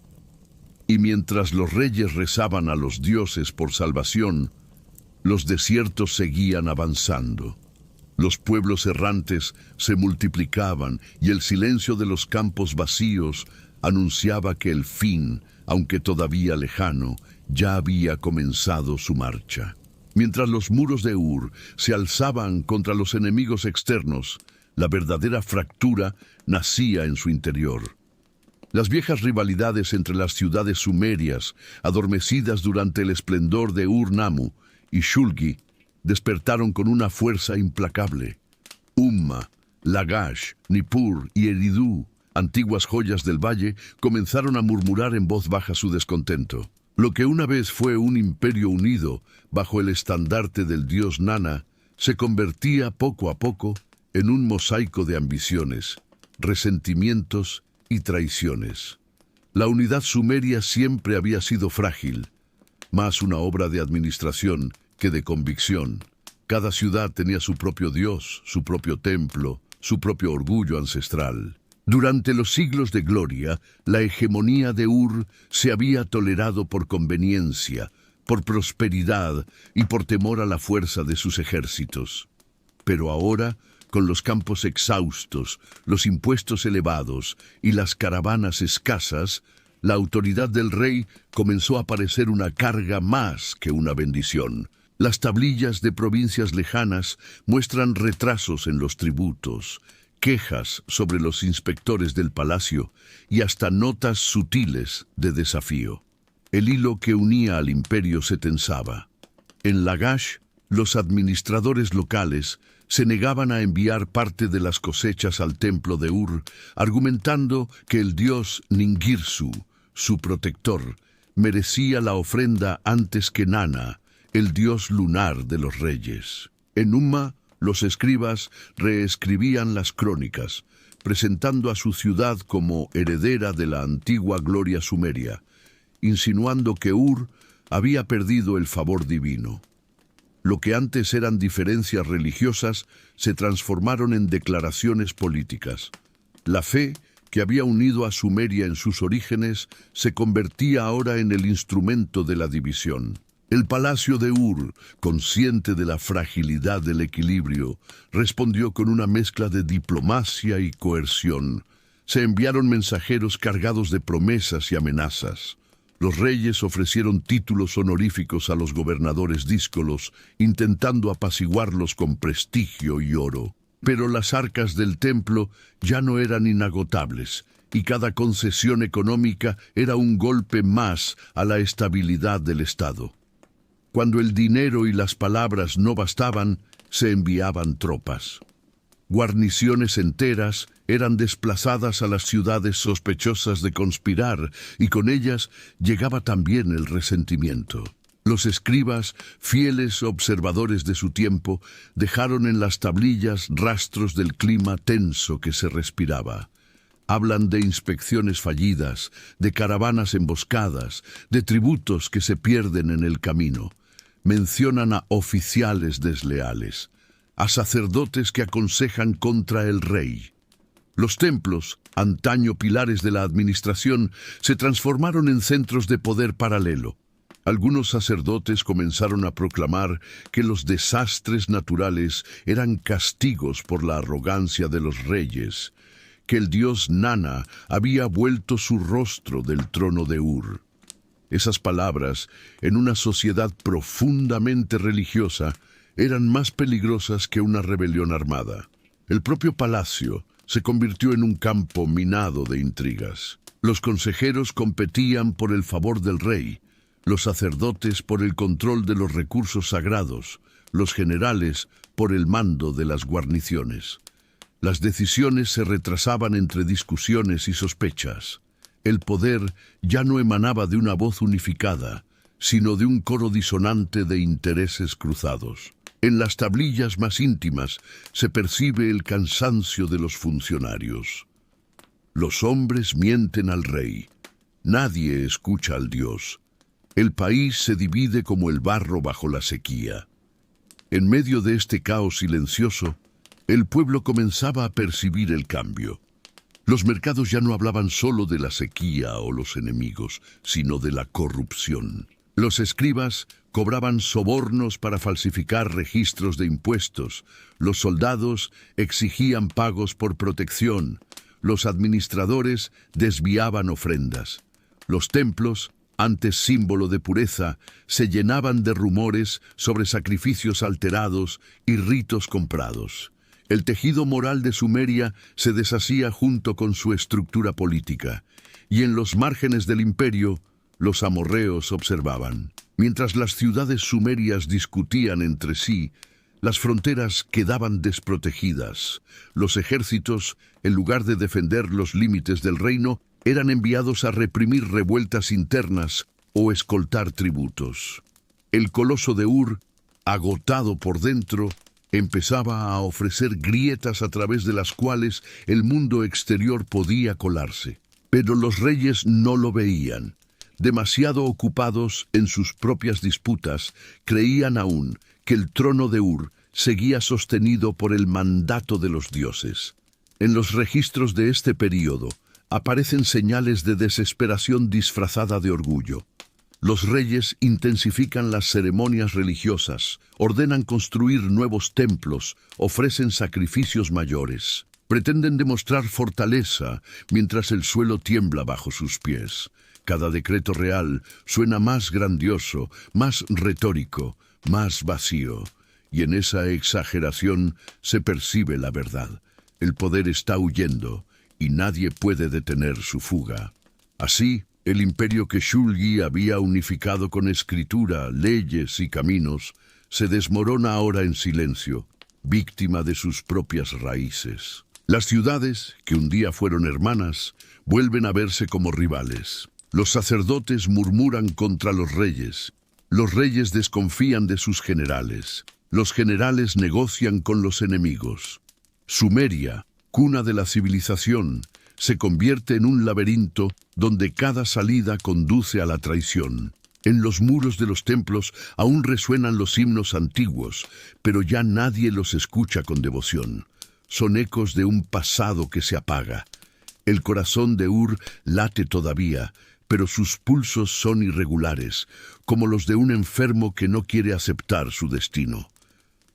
Y mientras los reyes rezaban a los dioses por salvación, los desiertos seguían avanzando. Los pueblos errantes se multiplicaban y el silencio de los campos vacíos anunciaba que el fin, aunque todavía lejano, ya había comenzado su marcha. Mientras los muros de Ur se alzaban contra los enemigos externos, la verdadera fractura nacía en su interior. Las viejas rivalidades entre las ciudades sumerias, adormecidas durante el esplendor de Ur-Nammu y Shulgi, despertaron con una fuerza implacable. Umma, Lagash, Nippur y Eridu, antiguas joyas del valle, comenzaron a murmurar en voz baja su descontento. Lo que una vez fue un imperio unido bajo el estandarte del dios Nana, se convertía poco a poco en un mosaico de ambiciones, resentimientos y traiciones. La unidad sumeria siempre había sido frágil, más una obra de administración que de convicción. Cada ciudad tenía su propio dios, su propio templo, su propio orgullo ancestral. Durante los siglos de gloria, la hegemonía de Ur se había tolerado por conveniencia, por prosperidad y por temor a la fuerza de sus ejércitos. Pero ahora, con los campos exhaustos, los impuestos elevados y las caravanas escasas, la autoridad del rey comenzó a parecer una carga más que una bendición. Las tablillas de provincias lejanas muestran retrasos en los tributos, quejas sobre los inspectores del palacio y hasta notas sutiles de desafío. El hilo que unía al imperio se tensaba. En Lagash, los administradores locales se negaban a enviar parte de las cosechas al templo de Ur, argumentando que el dios Ningirsu, su protector, merecía la ofrenda antes que Nana, el dios lunar de los reyes. En Umma, los escribas reescribían las crónicas, presentando a su ciudad como heredera de la antigua gloria sumeria, insinuando que Ur había perdido el favor divino. Lo que antes eran diferencias religiosas se transformaron en declaraciones políticas. La fe, que había unido a Sumeria en sus orígenes, se convertía ahora en el instrumento de la división. El palacio de Ur, consciente de la fragilidad del equilibrio, respondió con una mezcla de diplomacia y coerción. Se enviaron mensajeros cargados de promesas y amenazas. Los reyes ofrecieron títulos honoríficos a los gobernadores díscolos, intentando apaciguarlos con prestigio y oro. Pero las arcas del templo ya no eran inagotables, y cada concesión económica era un golpe más a la estabilidad del Estado. Cuando el dinero y las palabras no bastaban, se enviaban tropas. Guarniciones enteras eran desplazadas a las ciudades sospechosas de conspirar, y con ellas llegaba también el resentimiento. Los escribas, fieles observadores de su tiempo, dejaron en las tablillas rastros del clima tenso que se respiraba. Hablan de inspecciones fallidas, de caravanas emboscadas, de tributos que se pierden en el camino. Mencionan a oficiales desleales, a sacerdotes que aconsejan contra el rey. Los templos, antaño pilares de la administración, se transformaron en centros de poder paralelo. Algunos sacerdotes comenzaron a proclamar que los desastres naturales eran castigos por la arrogancia de los reyes, que el dios Nana había vuelto su rostro del trono de Ur. Esas palabras, en una sociedad profundamente religiosa, eran más peligrosas que una rebelión armada. El propio palacio se convirtió en un campo minado de intrigas. Los consejeros competían por el favor del rey, los sacerdotes por el control de los recursos sagrados, los generales por el mando de las guarniciones. Las decisiones se retrasaban entre discusiones y sospechas. El poder ya no emanaba de una voz unificada, sino de un coro disonante de intereses cruzados. En las tablillas más íntimas se percibe el cansancio de los funcionarios. Los hombres mienten al rey. Nadie escucha al Dios. El país se divide como el barro bajo la sequía. En medio de este caos silencioso, el pueblo comenzaba a percibir el cambio. Los mercados ya no hablaban solo de la sequía o los enemigos, sino de la corrupción. Los escribas cobraban sobornos para falsificar registros de impuestos. Los soldados exigían pagos por protección. Los administradores desviaban ofrendas. Los templos, antes símbolo de pureza, se llenaban de rumores sobre sacrificios alterados y ritos comprados. El tejido moral de Sumeria se deshacía junto con su estructura política, y en los márgenes del imperio, los amorreos observaban. Mientras las ciudades sumerias discutían entre sí, las fronteras quedaban desprotegidas. Los ejércitos, en lugar de defender los límites del reino, eran enviados a reprimir revueltas internas o escoltar tributos. El coloso de Ur, agotado por dentro, empezaba a ofrecer grietas a través de las cuales el mundo exterior podía colarse. Pero los reyes no lo veían. Demasiado ocupados en sus propias disputas, creían aún que el trono de Ur seguía sostenido por el mandato de los dioses. En los registros de este período aparecen señales de desesperación disfrazada de orgullo. Los reyes intensifican las ceremonias religiosas, ordenan construir nuevos templos, ofrecen sacrificios mayores. Pretenden demostrar fortaleza mientras el suelo tiembla bajo sus pies. Cada decreto real suena más grandioso, más retórico, más vacío. Y en esa exageración se percibe la verdad. El poder está huyendo y nadie puede detener su fuga. Así, el imperio que Shulgi había unificado con escritura, leyes y caminos, se desmorona ahora en silencio, víctima de sus propias raíces. Las ciudades, que un día fueron hermanas, vuelven a verse como rivales. Los sacerdotes murmuran contra los reyes desconfían de sus generales. Los generales negocian con los enemigos. Sumeria, cuna de la civilización, se convierte en un laberinto donde cada salida conduce a la traición. En los muros de los templos aún resuenan los himnos antiguos, pero ya nadie los escucha con devoción. Son ecos de un pasado que se apaga. El corazón de Ur late todavía, pero sus pulsos son irregulares, como los de un enfermo que no quiere aceptar su destino.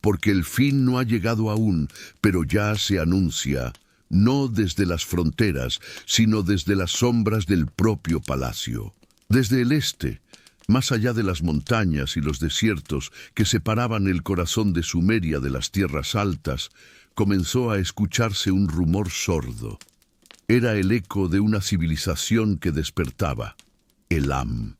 Porque el fin no ha llegado aún, pero ya se anuncia, no desde las fronteras, sino desde las sombras del propio palacio. Desde el este, más allá de las montañas y los desiertos que separaban el corazón de Sumeria de las tierras altas, comenzó a escucharse un rumor sordo. Era el eco de una civilización que despertaba, Elam.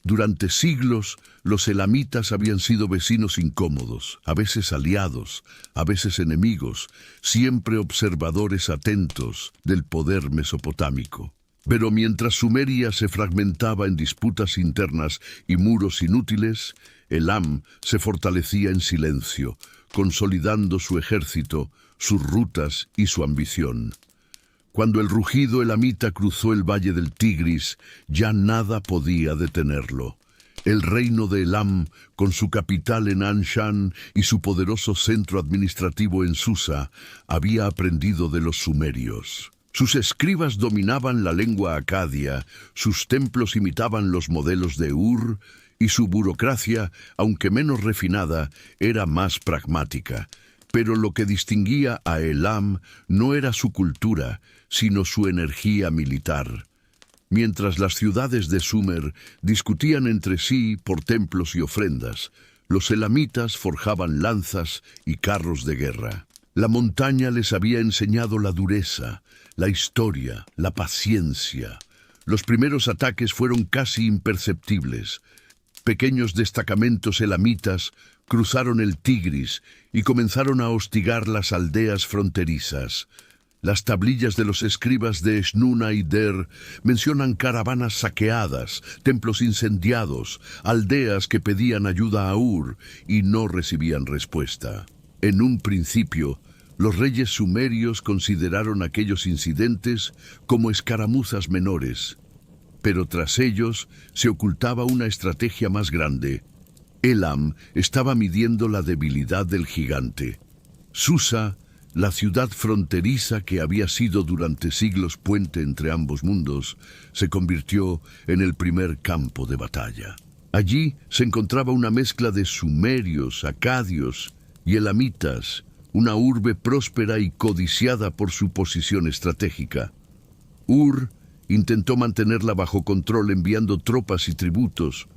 Durante siglos, los elamitas habían sido vecinos incómodos, a veces aliados, a veces enemigos, siempre observadores atentos del poder mesopotámico. Pero mientras Sumeria se fragmentaba en disputas internas y muros inútiles, Elam se fortalecía en silencio, consolidando su ejército, sus rutas y su ambición. Cuando el rugido elamita cruzó el valle del Tigris, ya nada podía detenerlo. El reino de Elam, con su capital en Anshan y su poderoso centro administrativo en Susa, había aprendido de los sumerios. Sus escribas dominaban la lengua acadia, sus templos imitaban los modelos de Ur, y su burocracia, aunque menos refinada, era más pragmática. Pero lo que distinguía a Elam no era su cultura, sino su energía militar. Mientras las ciudades de Sumer discutían entre sí por templos y ofrendas, los elamitas forjaban lanzas y carros de guerra. La montaña les había enseñado la dureza, la historia, la paciencia. Los primeros ataques fueron casi imperceptibles. Pequeños destacamentos elamitas cruzaron el Tigris y comenzaron a hostigar las aldeas fronterizas. Las tablillas de los escribas de Esnuna y Der mencionan caravanas saqueadas, templos incendiados, aldeas que pedían ayuda a Ur y no recibían respuesta. En un principio, Los reyes sumerios consideraron aquellos incidentes como escaramuzas menores, pero tras ellos se ocultaba una estrategia más grande. Elam estaba midiendo la debilidad del gigante. Susa, la ciudad fronteriza que había sido durante siglos puente entre ambos mundos, se convirtió en el primer campo de batalla. Allí se encontraba una mezcla de sumerios, acadios y elamitas, una urbe próspera y codiciada por su posición estratégica. Ur intentó mantenerla bajo control enviando tropas y tributos,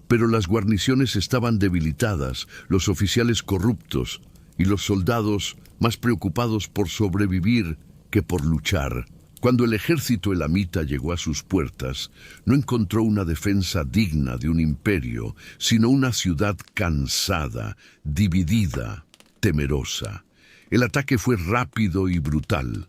pero las guarniciones estaban debilitadas, los oficiales corruptos y los soldados más preocupados por sobrevivir que por luchar. Cuando el ejército elamita llegó a sus puertas, no encontró una defensa digna de un imperio, sino una ciudad cansada, dividida, temerosa. El ataque fue rápido y brutal.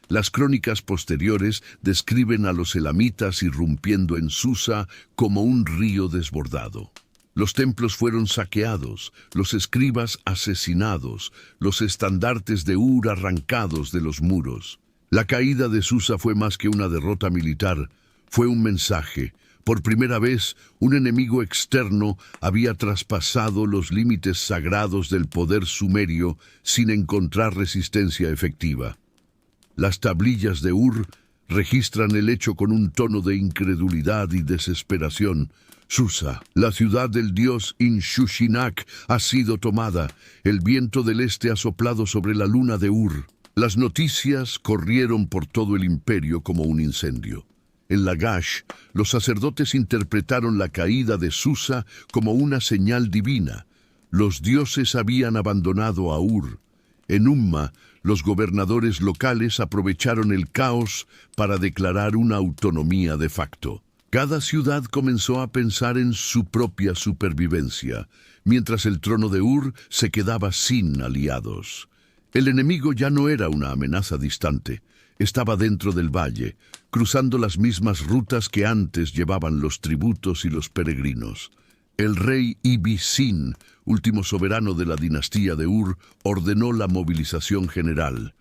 Las crónicas posteriores describen a los elamitas irrumpiendo en Susa como un río desbordado. Los templos fueron saqueados, los escribas asesinados, los estandartes de Ur arrancados de los muros. La caída de Susa fue más que una derrota militar, fue un mensaje. Por primera vez, un enemigo externo había traspasado los límites sagrados del poder sumerio sin encontrar resistencia efectiva. Las tablillas de Ur registran el hecho con un tono de incredulidad y desesperación. Susa, la ciudad del dios Inshushinak, ha sido tomada. El viento del este ha soplado sobre la luna de Ur. Las noticias corrieron por todo el imperio como un incendio. En Lagash, los sacerdotes interpretaron la caída de Susa como una señal divina. Los dioses habían abandonado a Ur. En Umma, los gobernadores locales aprovecharon el caos para declarar una autonomía de facto. Cada ciudad comenzó a pensar en su propia supervivencia, mientras el trono de Ur se quedaba sin aliados. El enemigo ya no era una amenaza distante. Estaba dentro del valle, cruzando las mismas rutas que antes llevaban los tributos y los peregrinos. El rey Ibi-Sin, último soberano de la dinastía de Ur, ordenó la movilización general,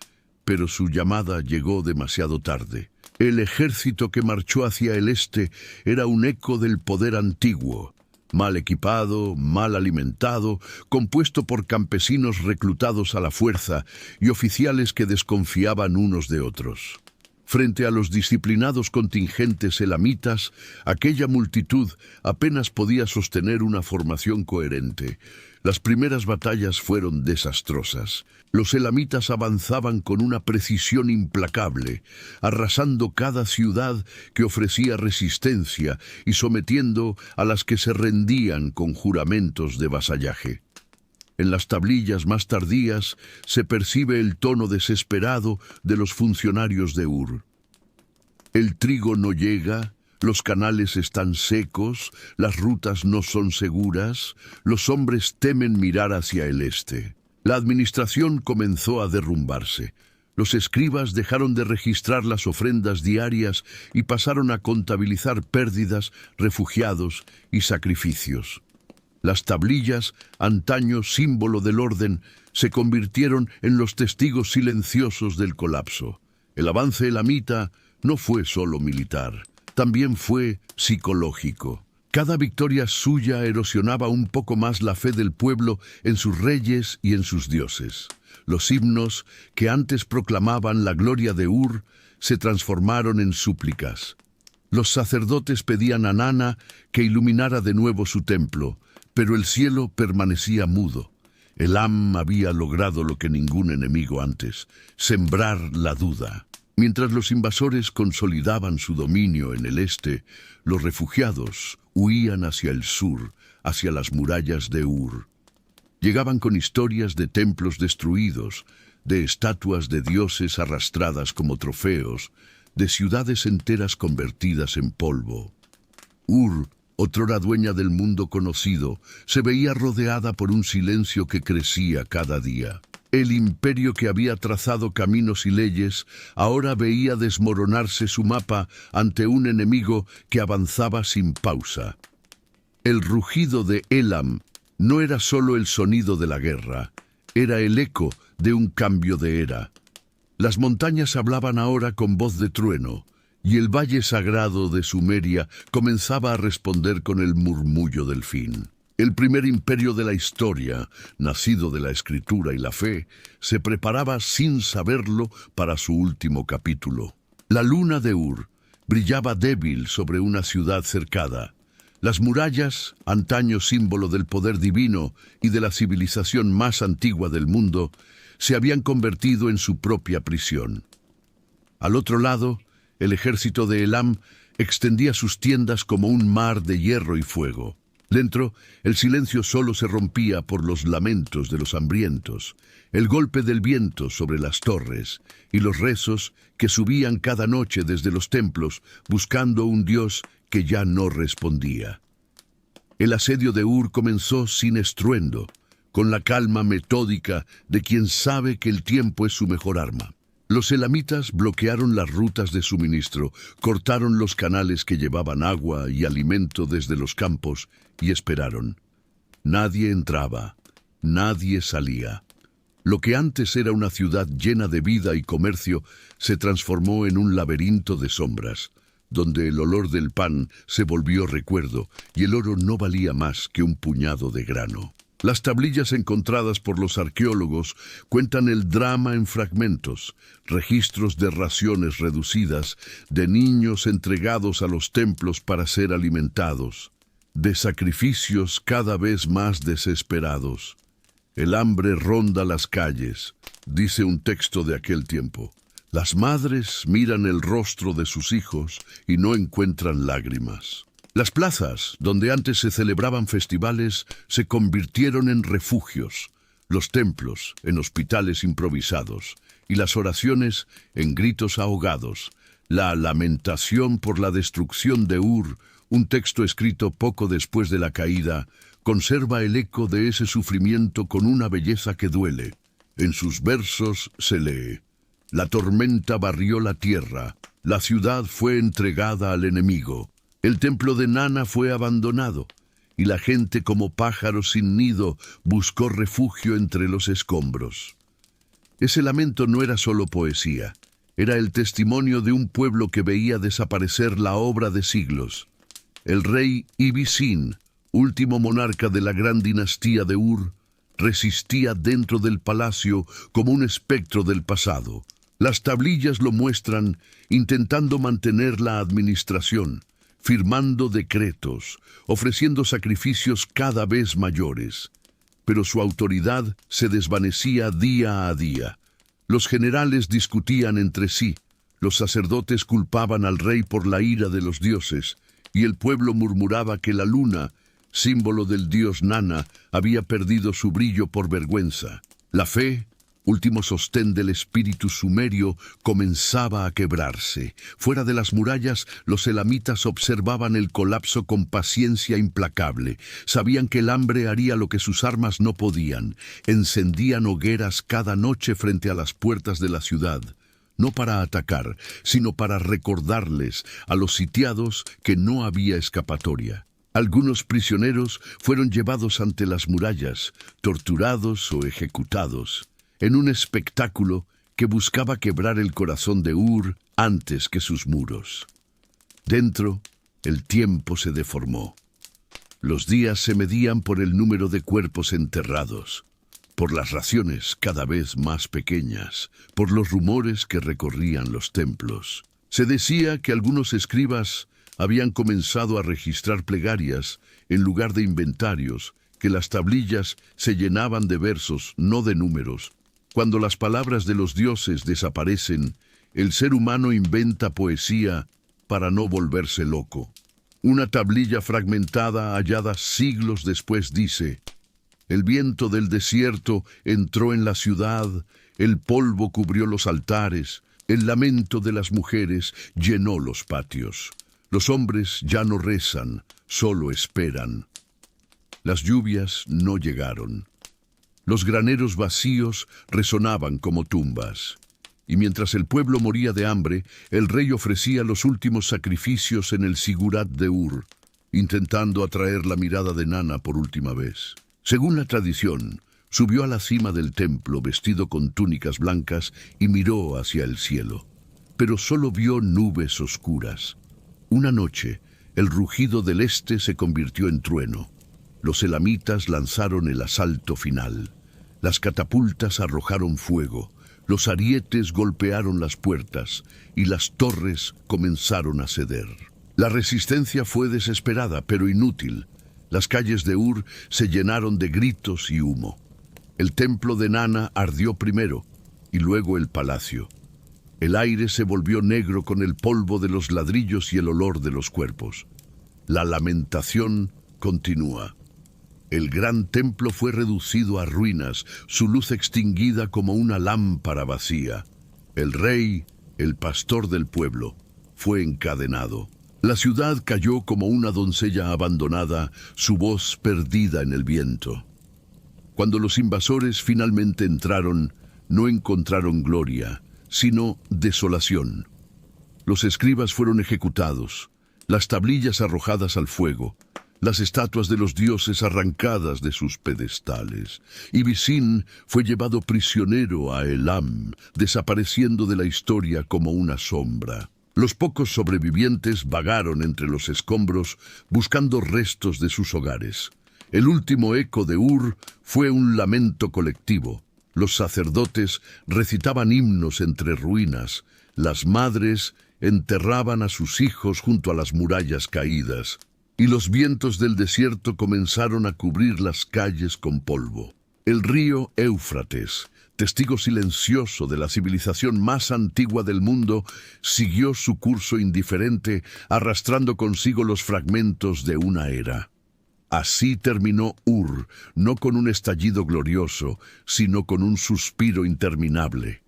pero su llamada llegó demasiado tarde. El ejército que marchó hacia el este era un eco del poder antiguo, mal equipado, mal alimentado, compuesto por campesinos reclutados a la fuerza y oficiales que desconfiaban unos de otros. Frente a los disciplinados contingentes elamitas, aquella multitud apenas podía sostener una formación coherente. Las primeras batallas fueron desastrosas. Los elamitas avanzaban con una precisión implacable, arrasando cada ciudad que ofrecía resistencia y sometiendo a las que se rendían con juramentos de vasallaje. En las tablillas más tardías se percibe el tono desesperado de los funcionarios de Ur. El trigo no llega, los canales están secos, las rutas no son seguras, los hombres temen mirar hacia el este. La administración comenzó a derrumbarse. Los escribas dejaron de registrar las ofrendas diarias y pasaron a contabilizar pérdidas, refugiados y sacrificios. Las tablillas, antaño símbolo del orden, se convirtieron en los testigos silenciosos del colapso. El avance elamita no fue solo militar, también fue psicológico. Cada victoria suya erosionaba un poco más la fe del pueblo en sus reyes y en sus dioses. Los himnos, que antes proclamaban la gloria de Ur, se transformaron en súplicas. Los sacerdotes pedían a Nana que iluminara de nuevo su templo, pero el cielo permanecía mudo. Elam había logrado lo que ningún enemigo antes, sembrar la duda. Mientras los invasores consolidaban su dominio en el este, los refugiados huían hacia el sur, hacia las murallas de Ur. Llegaban con historias de templos destruidos, de estatuas de dioses arrastradas como trofeos, de ciudades enteras convertidas en polvo. Ur, otrora dueña del mundo conocido, se veía rodeada por un silencio que crecía cada día. El imperio que había trazado caminos y leyes, ahora veía desmoronarse su mapa ante un enemigo que avanzaba sin pausa. El rugido de Elam no era solo el sonido de la guerra, era el eco de un cambio de era. Las montañas hablaban ahora con voz de trueno, y el valle sagrado de Sumeria comenzaba a responder con el murmullo del fin. El primer imperio de la historia, nacido de la escritura y la fe, se preparaba sin saberlo para su último capítulo. La luna de Ur brillaba débil sobre una ciudad cercada. Las murallas, antaño símbolo del poder divino y de la civilización más antigua del mundo, se habían convertido en su propia prisión. Al otro lado, el ejército de Elam extendía sus tiendas como un mar de hierro y fuego. Dentro, el silencio solo se rompía por los lamentos de los hambrientos, el golpe del viento sobre las torres y los rezos que subían cada noche desde los templos buscando un Dios que ya no respondía. El asedio de Ur comenzó sin estruendo, con la calma metódica de quien sabe que el tiempo es su mejor arma. Los elamitas bloquearon las rutas de suministro, cortaron los canales que llevaban agua y alimento desde los campos y esperaron. Nadie entraba, nadie salía. Lo que antes era una ciudad llena de vida y comercio se transformó en un laberinto de sombras, donde el olor del pan se volvió recuerdo y el oro no valía más que un puñado de grano. Las tablillas encontradas por los arqueólogos cuentan el drama en fragmentos, registros de raciones reducidas, de niños entregados a los templos para ser alimentados, de sacrificios cada vez más desesperados. El hambre ronda las calles, dice un texto de aquel tiempo. Las madres miran el rostro de sus hijos y no encuentran lágrimas. Las plazas, donde antes se celebraban festivales, se convirtieron en refugios, los templos en hospitales improvisados y las oraciones en gritos ahogados. La lamentación por la destrucción de Ur, un texto escrito poco después de la caída, conserva el eco de ese sufrimiento con una belleza que duele. En sus versos se lee: la tormenta barrió la tierra, la ciudad fue entregada al enemigo. El templo de Nana fue abandonado, y la gente como pájaro sin nido buscó refugio entre los escombros. Ese lamento no era solo poesía, era el testimonio de un pueblo que veía desaparecer la obra de siglos. El rey Ibisin, último monarca de la gran dinastía de Ur, resistía dentro del palacio como un espectro del pasado. Las tablillas lo muestran intentando mantener la administración, firmando decretos, ofreciendo sacrificios cada vez mayores. Pero su autoridad se desvanecía día a día. Los generales discutían entre sí, los sacerdotes culpaban al rey por la ira de los dioses, y el pueblo murmuraba que la luna, símbolo del dios Nana, había perdido su brillo por vergüenza. La fe, último sostén del espíritu sumerio, comenzaba a quebrarse. Fuera de las murallas, los elamitas observaban el colapso con paciencia implacable. Sabían que el hambre haría lo que sus armas no podían. Encendían hogueras cada noche frente a las puertas de la ciudad, no para atacar, sino para recordarles a los sitiados que no había escapatoria. Algunos prisioneros fueron llevados ante las murallas, torturados o ejecutados, en un espectáculo que buscaba quebrar el corazón de Ur antes que sus muros. Dentro, el tiempo se deformó. Los días se medían por el número de cuerpos enterrados, por las raciones cada vez más pequeñas, por los rumores que recorrían los templos. Se decía que algunos escribas habían comenzado a registrar plegarias en lugar de inventarios, que las tablillas se llenaban de versos, no de números. Cuando las palabras de los dioses desaparecen, el ser humano inventa poesía para no volverse loco. Una tablilla fragmentada hallada siglos después dice: el viento del desierto entró en la ciudad, el polvo cubrió los altares, el lamento de las mujeres llenó los patios. Los hombres ya no rezan, solo esperan. Las lluvias no llegaron. Los graneros vacíos resonaban como tumbas. Y mientras el pueblo moría de hambre, el rey ofrecía los últimos sacrificios en el Sigurat de Ur, intentando atraer la mirada de Nana por última vez. Según la tradición, Subió a la cima del templo vestido con túnicas blancas y miró hacia el cielo. Pero solo vio nubes oscuras. Una noche, el rugido del este se convirtió en trueno. Los elamitas lanzaron el asalto final. Las catapultas arrojaron fuego, los arietes golpearon las puertas y las torres comenzaron a ceder. La resistencia fue desesperada, pero inútil. Las calles de Ur se llenaron de gritos y humo. El templo de Nana ardió primero y luego el palacio. El aire se volvió negro con el polvo de los ladrillos y el olor de los cuerpos. La lamentación continúa. El gran templo fue reducido a ruinas, su luz extinguida como una lámpara vacía. El rey, el pastor del pueblo, fue encadenado. La ciudad cayó como una doncella abandonada, su voz perdida en el viento. Cuando los invasores finalmente entraron, no encontraron gloria, sino desolación. Los escribas fueron ejecutados, las tablillas arrojadas al fuego, las estatuas de los dioses arrancadas de sus pedestales. Ibizín fue llevado prisionero a Elam, desapareciendo de la historia como una sombra. Los pocos sobrevivientes vagaron entre los escombros buscando restos de sus hogares. El último eco de Ur fue un lamento colectivo. Los sacerdotes recitaban himnos entre ruinas. Las madres enterraban a sus hijos junto a las murallas caídas. Y los vientos del desierto comenzaron a cubrir las calles con polvo. El río Éufrates, testigo silencioso de la civilización más antigua del mundo, siguió su curso indiferente, arrastrando consigo los fragmentos de una era. Así terminó Ur, no con un estallido glorioso, sino con un suspiro interminable.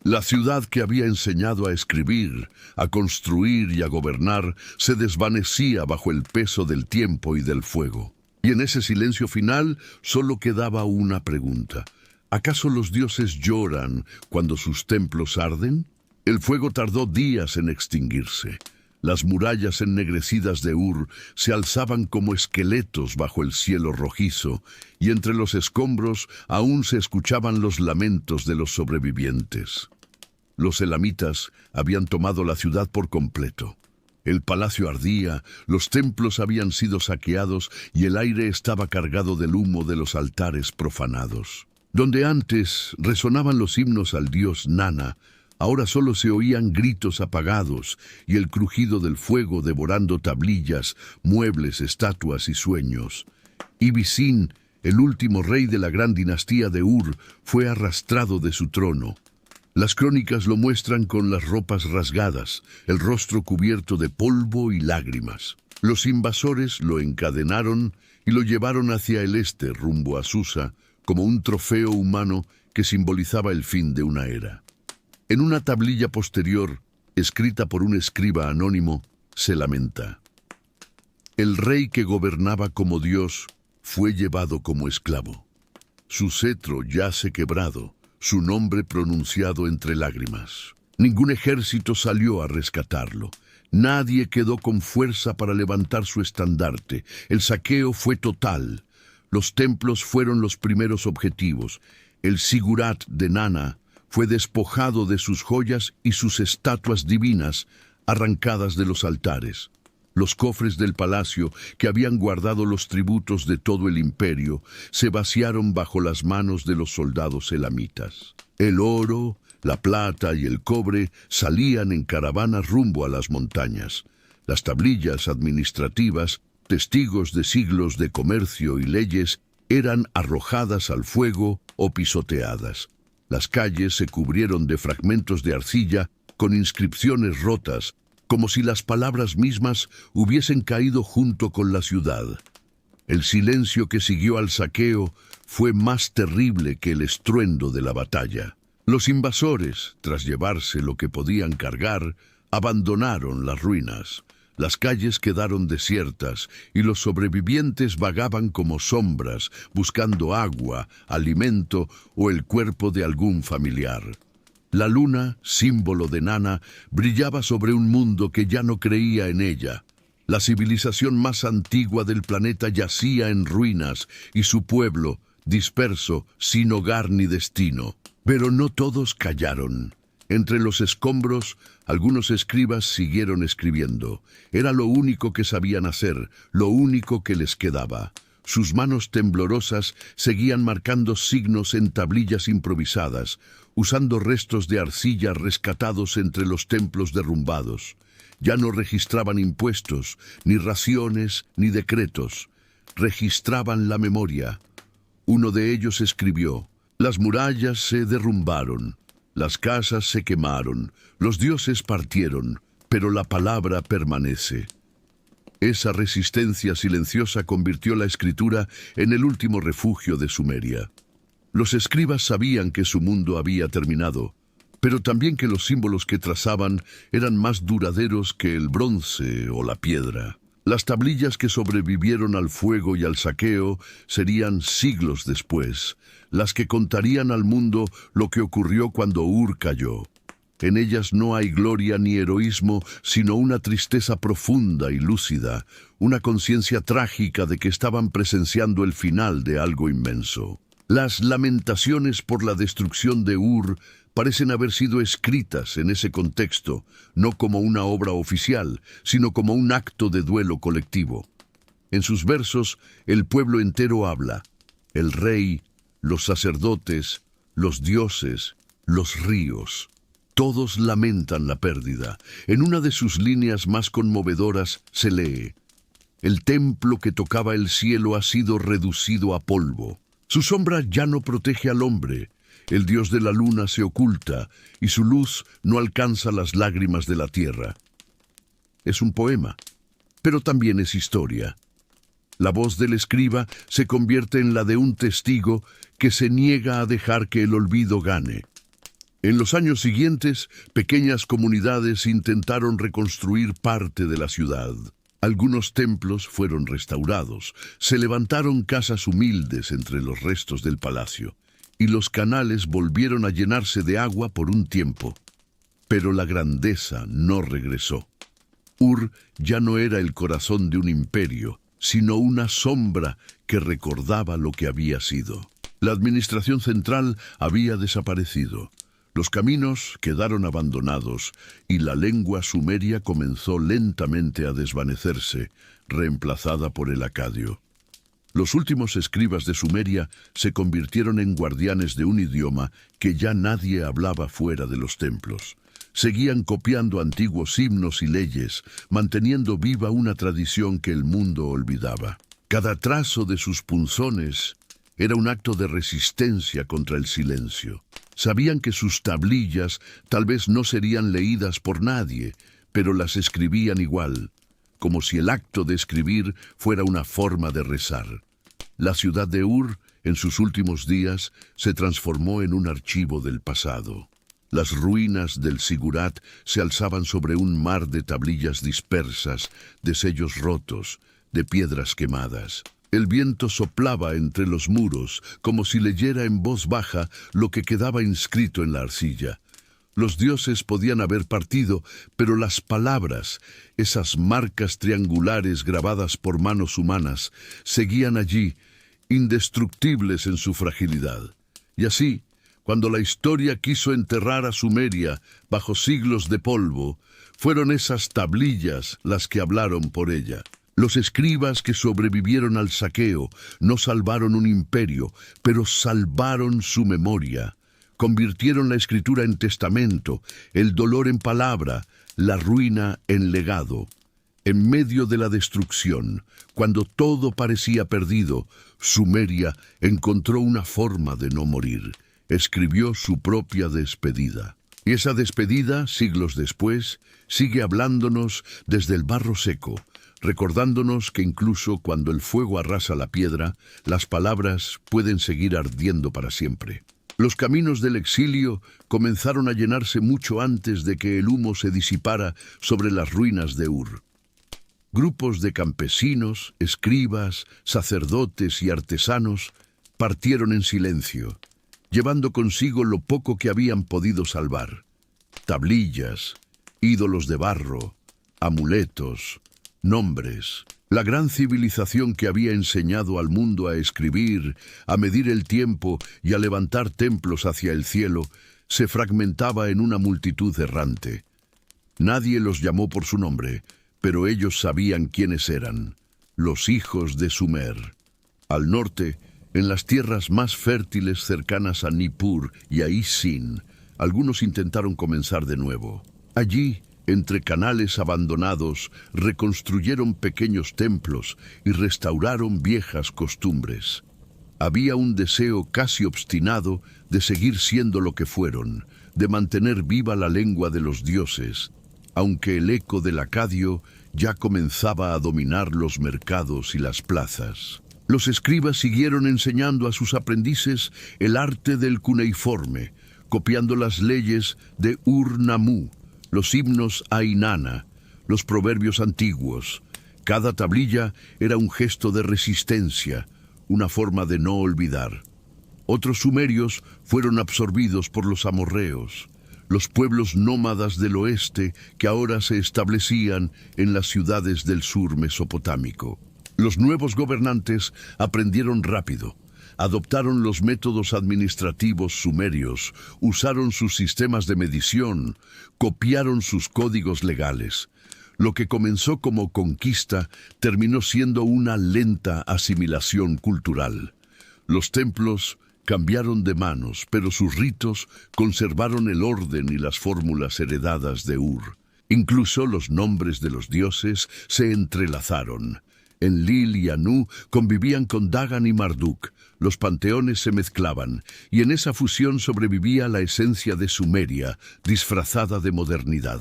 La ciudad que había enseñado a escribir, a construir y a gobernar, se desvanecía bajo el peso del tiempo y del fuego. Y en ese silencio final solo quedaba una pregunta. ¿Acaso los dioses lloran cuando sus templos arden? El fuego tardó días en extinguirse. Las murallas ennegrecidas de Ur se alzaban como esqueletos bajo el cielo rojizo, y entre los escombros aún se escuchaban los lamentos de los sobrevivientes. Los elamitas habían tomado la ciudad por completo. El palacio ardía, los templos habían sido saqueados y el aire estaba cargado del humo de los altares profanados. Donde antes resonaban los himnos al dios Nana, ahora solo se oían gritos apagados y el crujido del fuego devorando tablillas, muebles, estatuas y sueños. Ibizín, el último rey de la gran dinastía de Ur, fue arrastrado de su trono. Las crónicas lo muestran con las ropas rasgadas, el rostro cubierto de polvo y lágrimas. Los invasores lo encadenaron y lo llevaron hacia el este, rumbo a Susa, como un trofeo humano que simbolizaba el fin de una era. En una tablilla posterior, escrita por un escriba anónimo, se lamenta: el rey que gobernaba como Dios fue llevado como esclavo. Su cetro yace quebrado, su nombre pronunciado entre lágrimas. Ningún ejército salió a rescatarlo. Nadie quedó con fuerza para levantar su estandarte. El saqueo fue total. Los templos fueron los primeros objetivos. El sigurat de Nana fue despojado de sus joyas y sus estatuas divinas arrancadas de los altares. Los cofres del palacio, que habían guardado los tributos de todo el imperio, se vaciaron bajo las manos de los soldados elamitas. El oro, la plata y el cobre salían en caravanas rumbo a las montañas. Las tablillas administrativas, testigos de siglos de comercio y leyes, eran arrojadas al fuego o pisoteadas. Las calles se cubrieron de fragmentos de arcilla con inscripciones rotas, como si las palabras mismas hubiesen caído junto con la ciudad. El silencio que siguió al saqueo fue más terrible que el estruendo de la batalla. Los invasores, tras llevarse lo que podían cargar, abandonaron las ruinas. Las calles quedaron desiertas y los sobrevivientes vagaban como sombras, buscando agua, alimento o el cuerpo de algún familiar. La luna, símbolo de Nana, brillaba sobre un mundo que ya no creía en ella. La civilización más antigua del planeta yacía en ruinas y su pueblo, disperso, sin hogar ni destino. Pero no todos callaron. Entre los escombros, algunos escribas siguieron escribiendo. Era lo único que sabían hacer, lo único que les quedaba. Sus manos temblorosas seguían marcando signos en tablillas improvisadas, usando restos de arcilla rescatados entre los templos derrumbados. Ya no registraban impuestos, ni raciones, ni decretos. Registraban la memoria. Uno de ellos escribió: «Las murallas se derrumbaron, las casas se quemaron, los dioses partieron, pero la palabra permanece». Esa resistencia silenciosa convirtió la escritura en el último refugio de Sumeria. Los escribas sabían que su mundo había terminado, pero también que los símbolos que trazaban eran más duraderos que el bronce o la piedra. Las tablillas que sobrevivieron al fuego y al saqueo serían siglos después, las que contarían al mundo lo que ocurrió cuando Ur cayó. En ellas no hay gloria ni heroísmo, sino una tristeza profunda y lúcida, una conciencia trágica de que estaban presenciando el final de algo inmenso. Las lamentaciones por la destrucción de Ur parecen haber sido escritas en ese contexto, no como una obra oficial, sino como un acto de duelo colectivo. En sus versos, el pueblo entero habla: el rey, los sacerdotes, los dioses, los ríos. Todos lamentan la pérdida. En una de sus líneas más conmovedoras se lee: «El templo que tocaba el cielo ha sido reducido a polvo. Su sombra ya no protege al hombre. El dios de la luna se oculta y su luz no alcanza las lágrimas de la tierra». Es un poema, pero también es historia. La voz del escriba se convierte en la de un testigo que se niega a dejar que el olvido gane. En los años siguientes, pequeñas comunidades intentaron reconstruir parte de la ciudad. Algunos templos fueron restaurados, se levantaron casas humildes entre los restos del palacio, y los canales volvieron a llenarse de agua por un tiempo. Pero la grandeza no regresó. Ur ya no era el corazón de un imperio, sino una sombra que recordaba lo que había sido. La administración central había desaparecido. Los caminos quedaron abandonados y la lengua sumeria comenzó lentamente a desvanecerse, reemplazada por el acadio. Los últimos escribas de Sumeria se convirtieron en guardianes de un idioma que ya nadie hablaba fuera de los templos. Seguían copiando antiguos himnos y leyes, manteniendo viva una tradición que el mundo olvidaba. Cada trazo de sus punzones era un acto de resistencia contra el silencio. Sabían que sus tablillas tal vez no serían leídas por nadie, pero las escribían igual, como si el acto de escribir fuera una forma de rezar. La ciudad de Ur, en sus últimos días, se transformó en un archivo del pasado. Las ruinas del Sigurat se alzaban sobre un mar de tablillas dispersas, de sellos rotos, de piedras quemadas. El viento soplaba entre los muros, como si leyera en voz baja lo que quedaba inscrito en la arcilla. Los dioses podían haber partido, pero las palabras, esas marcas triangulares grabadas por manos humanas, seguían allí, indestructibles en su fragilidad. Y así, cuando la historia quiso enterrar a Sumeria bajo siglos de polvo, fueron esas tablillas las que hablaron por ella. Los escribas que sobrevivieron al saqueo no salvaron un imperio, pero salvaron su memoria. Convirtieron la escritura en testamento, el dolor en palabra, la ruina en legado. En medio de la destrucción, cuando todo parecía perdido, Sumeria encontró una forma de no morir. Escribió su propia despedida. Y esa despedida, siglos después, sigue hablándonos desde el barro seco, recordándonos que incluso cuando el fuego arrasa la piedra, las palabras pueden seguir ardiendo para siempre. Los caminos del exilio comenzaron a llenarse mucho antes de que el humo se disipara sobre las ruinas de Ur. Grupos de campesinos, escribas, sacerdotes y artesanos partieron en silencio, llevando consigo lo poco que habían podido salvar: tablillas, ídolos de barro, amuletos, Nombres. La gran civilización que había enseñado al mundo a escribir, a medir el tiempo y a levantar templos hacia el cielo, se fragmentaba en una multitud errante. Nadie los llamó por su nombre, pero ellos sabían quiénes eran: los hijos de Sumer. Al norte, en las tierras más fértiles cercanas a Nippur y a Isin, algunos intentaron comenzar de nuevo. Allí, entre canales abandonados, reconstruyeron pequeños templos y restauraron viejas costumbres. Había un deseo casi obstinado de seguir siendo lo que fueron, de mantener viva la lengua de los dioses, aunque el eco del acadio ya comenzaba a dominar los mercados y las plazas. Los escribas siguieron enseñando a sus aprendices el arte del cuneiforme, copiando las leyes de Ur-Nammu, los himnos a Inanna, los proverbios antiguos. Cada tablilla era un gesto de resistencia, una forma de no olvidar. Otros sumerios fueron absorbidos por los amorreos, los pueblos nómadas del oeste que ahora se establecían en las ciudades del sur mesopotámico. Los nuevos gobernantes aprendieron rápido. Adoptaron los métodos administrativos sumerios, usaron sus sistemas de medición, copiaron sus códigos legales. Lo que comenzó como conquista terminó siendo una lenta asimilación cultural. Los templos cambiaron de manos, pero sus ritos conservaron el orden y las fórmulas heredadas de Ur. Incluso los nombres de los dioses se entrelazaron. Enlil y Anu convivían con Dagan y Marduk, los panteones se mezclaban, y en esa fusión sobrevivía la esencia de Sumeria, disfrazada de modernidad.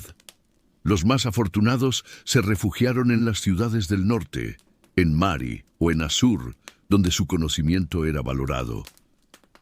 Los más afortunados se refugiaron en las ciudades del norte, en Mari o en Asur, donde su conocimiento era valorado.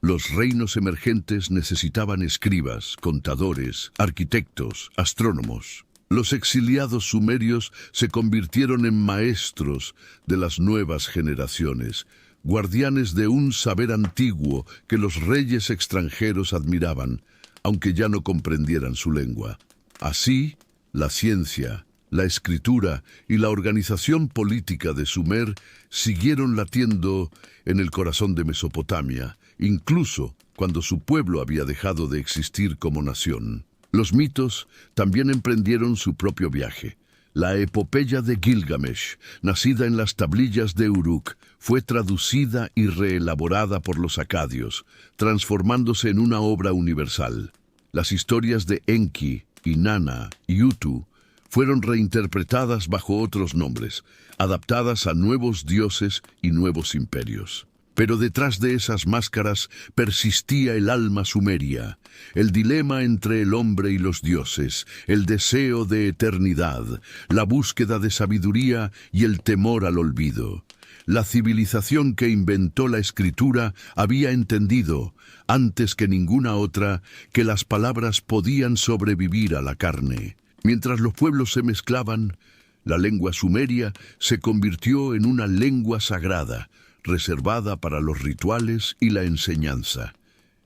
Los reinos emergentes necesitaban escribas, contadores, arquitectos, astrónomos. Los exiliados sumerios se convirtieron en maestros de las nuevas generaciones, guardianes de un saber antiguo que los reyes extranjeros admiraban, aunque ya no comprendieran su lengua. Así, la ciencia, la escritura y la organización política de Sumer siguieron latiendo en el corazón de Mesopotamia, incluso cuando su pueblo había dejado de existir como nación. Los mitos también emprendieron su propio viaje. La epopeya de Gilgamesh, nacida en las tablillas de Uruk, fue traducida y reelaborada por los acadios, transformándose en una obra universal. Las historias de Enki, Inanna y Utu fueron reinterpretadas bajo otros nombres, adaptadas a nuevos dioses y nuevos imperios. Pero detrás de esas máscaras persistía el alma sumeria, el dilema entre el hombre y los dioses, el deseo de eternidad, la búsqueda de sabiduría y el temor al olvido. La civilización que inventó la escritura había entendido, antes que ninguna otra, que las palabras podían sobrevivir a la carne. Mientras los pueblos se mezclaban, la lengua sumeria se convirtió en una lengua sagrada, reservada para los rituales y la enseñanza.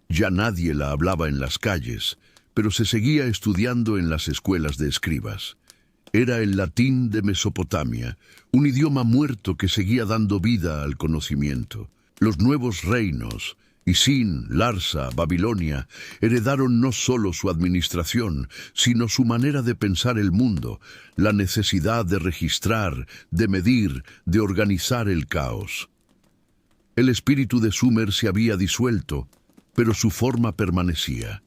Ya nadie la hablaba en las calles, pero se seguía estudiando en las escuelas de escribas. Era el latín de Mesopotamia, un idioma muerto que seguía dando vida al conocimiento. Los nuevos reinos, Isin, Larsa, Babilonia, heredaron no solo su administración, sino su manera de pensar el mundo, la necesidad de registrar, de medir, de organizar el caos. El espíritu de Sumer se había disuelto, pero su forma permanecía.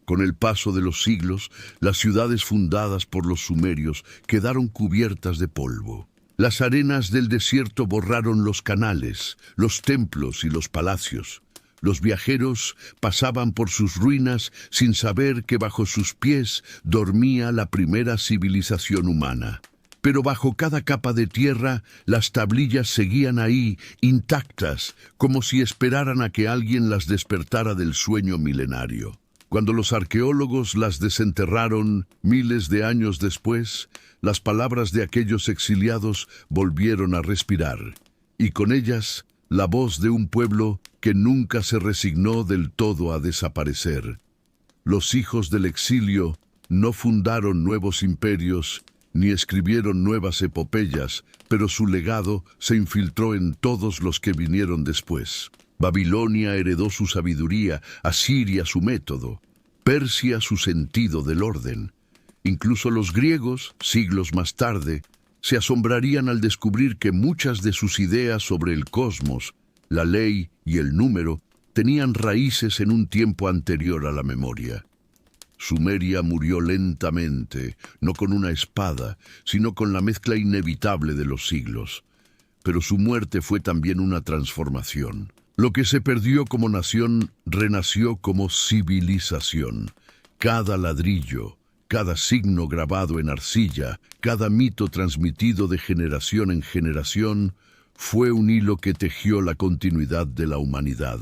Con el paso de los siglos, las ciudades fundadas por los sumerios quedaron cubiertas de polvo. Las arenas del desierto borraron los canales, los templos y los palacios. Los viajeros pasaban por sus ruinas sin saber que bajo sus pies dormía la primera civilización humana. Pero bajo cada capa de tierra, las tablillas seguían ahí, intactas, como si esperaran a que alguien las despertara del sueño milenario. Cuando los arqueólogos las desenterraron miles de años después, las palabras de aquellos exiliados volvieron a respirar, y con ellas la voz de un pueblo que nunca se resignó del todo a desaparecer. Los hijos del exilio no fundaron nuevos imperios, ni escribieron nuevas epopeyas, pero su legado se infiltró en todos los que vinieron después. Babilonia heredó su sabiduría, Asiria su método, Persia su sentido del orden. Incluso los griegos, siglos más tarde, se asombrarían al descubrir que muchas de sus ideas sobre el cosmos, la ley y el número tenían raíces en un tiempo anterior a la memoria. Sumeria murió lentamente, no con una espada, sino con la mezcla inevitable de los siglos. Pero su muerte fue también una transformación. Lo que se perdió como nación renació como civilización. Cada ladrillo, cada signo grabado en arcilla, cada mito transmitido de generación en generación, fue un hilo que tejió la continuidad de la humanidad.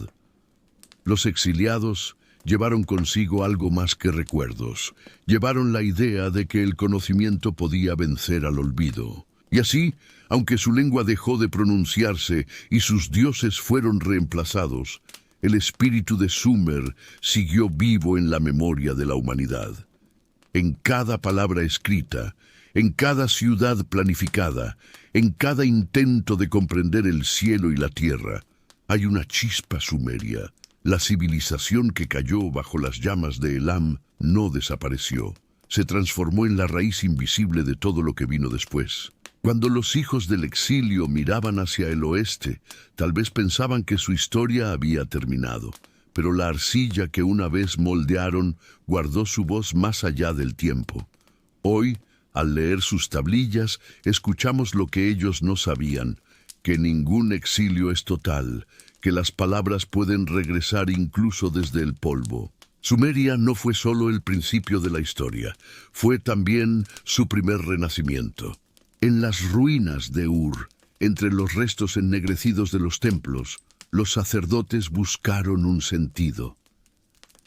Los exiliados llevaron consigo algo más que recuerdos. Llevaron la idea de que el conocimiento podía vencer al olvido. Y así, aunque su lengua dejó de pronunciarse y sus dioses fueron reemplazados, el espíritu de Sumer siguió vivo en la memoria de la humanidad. En cada palabra escrita, en cada ciudad planificada, en cada intento de comprender el cielo y la tierra, hay una chispa sumeria. La civilización que cayó bajo las llamas de Elam no desapareció. Se transformó en la raíz invisible de todo lo que vino después. Cuando los hijos del exilio miraban hacia el oeste, tal vez pensaban que su historia había terminado. Pero la arcilla que una vez moldearon guardó su voz más allá del tiempo. Hoy, al leer sus tablillas, escuchamos lo que ellos no sabían, que ningún exilio es total, que las palabras pueden regresar incluso desde el polvo. Sumeria no fue solo el principio de la historia, fue también su primer renacimiento. En las ruinas de Ur, entre los restos ennegrecidos de los templos, los sacerdotes buscaron un sentido.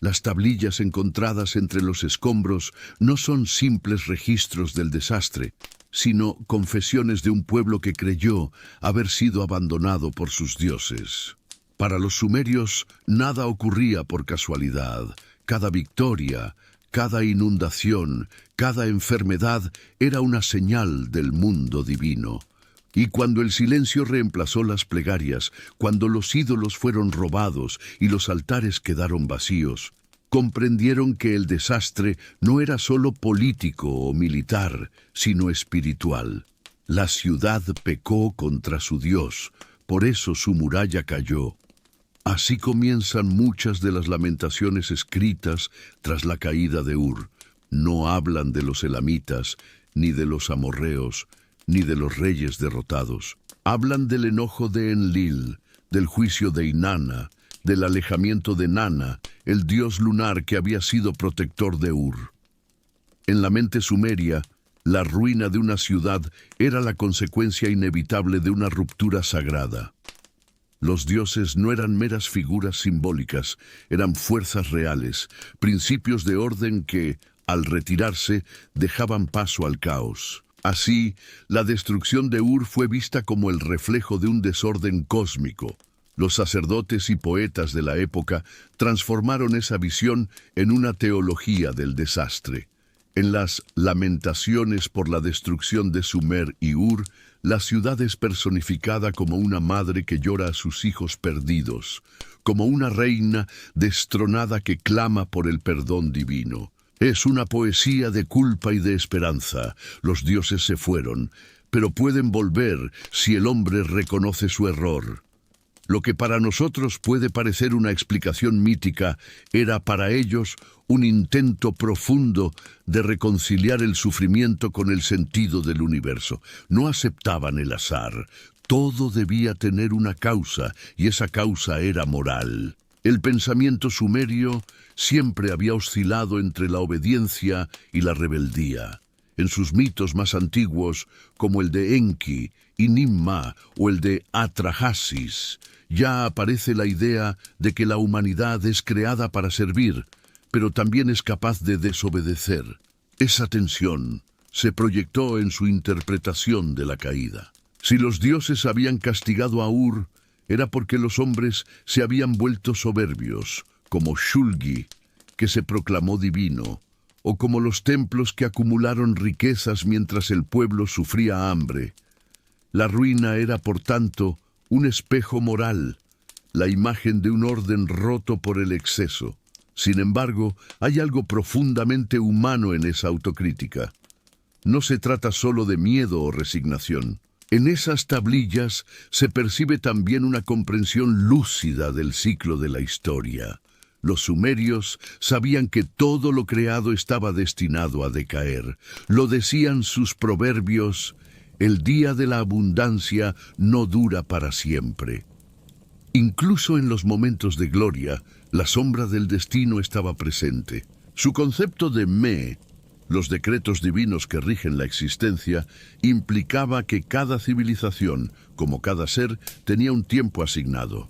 Las tablillas encontradas entre los escombros no son simples registros del desastre, sino confesiones de un pueblo que creyó haber sido abandonado por sus dioses. Para los sumerios, nada ocurría por casualidad. Cada victoria, cada inundación, cada enfermedad era una señal del mundo divino. Y cuando el silencio reemplazó las plegarias, cuando los ídolos fueron robados y los altares quedaron vacíos, comprendieron que el desastre no era solo político o militar, sino espiritual. La ciudad pecó contra su Dios, por eso su muralla cayó. Así comienzan muchas de las lamentaciones escritas tras la caída de Ur. No hablan de los elamitas, ni de los amorreos, ni de los reyes derrotados. Hablan del enojo de Enlil, del juicio de Inanna, del alejamiento de Nana, el dios lunar que había sido protector de Ur. En la mente sumeria, la ruina de una ciudad era la consecuencia inevitable de una ruptura sagrada. Los dioses no eran meras figuras simbólicas, eran fuerzas reales, principios de orden que, al retirarse, dejaban paso al caos. Así, la destrucción de Ur fue vista como el reflejo de un desorden cósmico. Los sacerdotes y poetas de la época transformaron esa visión en una teología del desastre. En las lamentaciones por la destrucción de Sumer y Ur, la ciudad es personificada como una madre que llora a sus hijos perdidos, como una reina destronada que clama por el perdón divino. Es una poesía de culpa y de esperanza. Los dioses se fueron, pero pueden volver si el hombre reconoce su error. Lo que para nosotros puede parecer una explicación mítica, era para ellos un intento profundo de reconciliar el sufrimiento con el sentido del universo. No aceptaban el azar. Todo debía tener una causa, y esa causa era moral. El pensamiento sumerio siempre había oscilado entre la obediencia y la rebeldía. En sus mitos más antiguos, como el de Enki y Nimma o el de Atrahasis, ya aparece la idea de que la humanidad es creada para servir, pero también es capaz de desobedecer. Esa tensión se proyectó en su interpretación de la caída. Si los dioses habían castigado a Ur, era porque los hombres se habían vuelto soberbios, como Shulgi, que se proclamó divino, o como los templos que acumularon riquezas mientras el pueblo sufría hambre. La ruina era, por tanto, un espejo moral, la imagen de un orden roto por el exceso. Sin embargo, hay algo profundamente humano en esa autocrítica. No se trata solo de miedo o resignación. En esas tablillas se percibe también una comprensión lúcida del ciclo de la historia. Los sumerios sabían que todo lo creado estaba destinado a decaer. Lo decían sus proverbios: el día de la abundancia no dura para siempre. Incluso en los momentos de gloria, la sombra del destino estaba presente. Su concepto de Me, los decretos divinos que rigen la existencia, implicaba que cada civilización, como cada ser, tenía un tiempo asignado.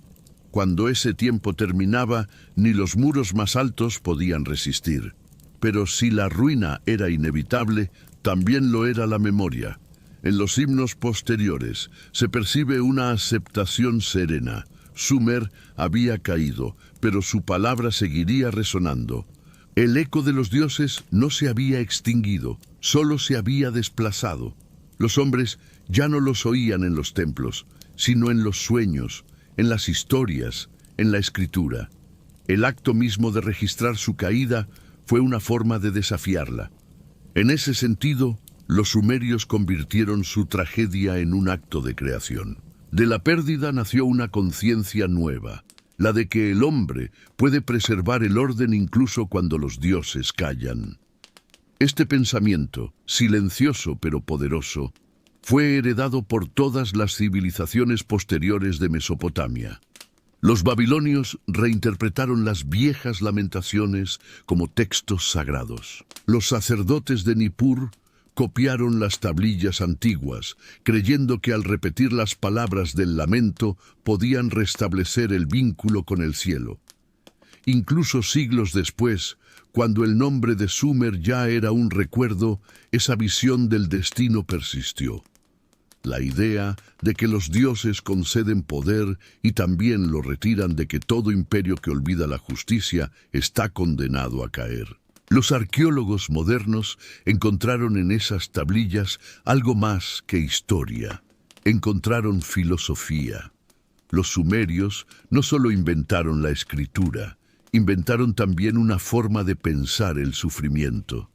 Cuando ese tiempo terminaba, ni los muros más altos podían resistir. Pero si la ruina era inevitable, también lo era la memoria. En los himnos posteriores se percibe una aceptación serena. Sumer había caído, pero su palabra seguiría resonando. El eco de los dioses no se había extinguido, solo se había desplazado. Los hombres ya no los oían en los templos, sino en los sueños, en las historias, en la escritura. El acto mismo de registrar su caída fue una forma de desafiarla. En ese sentido, los sumerios convirtieron su tragedia en un acto de creación. De la pérdida nació una conciencia nueva, la de que el hombre puede preservar el orden incluso cuando los dioses callan. Este pensamiento, silencioso pero poderoso, fue heredado por todas las civilizaciones posteriores de Mesopotamia. Los babilonios reinterpretaron las viejas lamentaciones como textos sagrados. Los sacerdotes de Nippur copiaron las tablillas antiguas, creyendo que al repetir las palabras del lamento podían restablecer el vínculo con el cielo. Incluso siglos después, cuando el nombre de Sumer ya era un recuerdo, esa visión del destino persistió. La idea de que los dioses conceden poder y también lo retiran, de que todo imperio que olvida la justicia está condenado a caer. Los arqueólogos modernos encontraron en esas tablillas algo más que historia. Encontraron filosofía. Los sumerios no solo inventaron la escritura, inventaron también una forma de pensar el sufrimiento.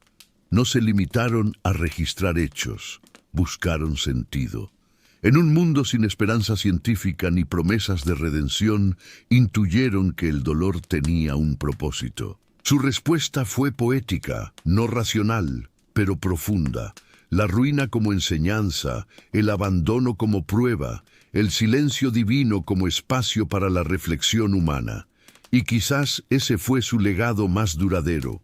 No se limitaron a registrar hechos, buscaron sentido. En un mundo sin esperanza científica ni promesas de redención, intuyeron que el dolor tenía un propósito. Su respuesta fue poética, no racional, pero profunda. La ruina como enseñanza, el abandono como prueba, el silencio divino como espacio para la reflexión humana. Y quizás ese fue su legado más duradero.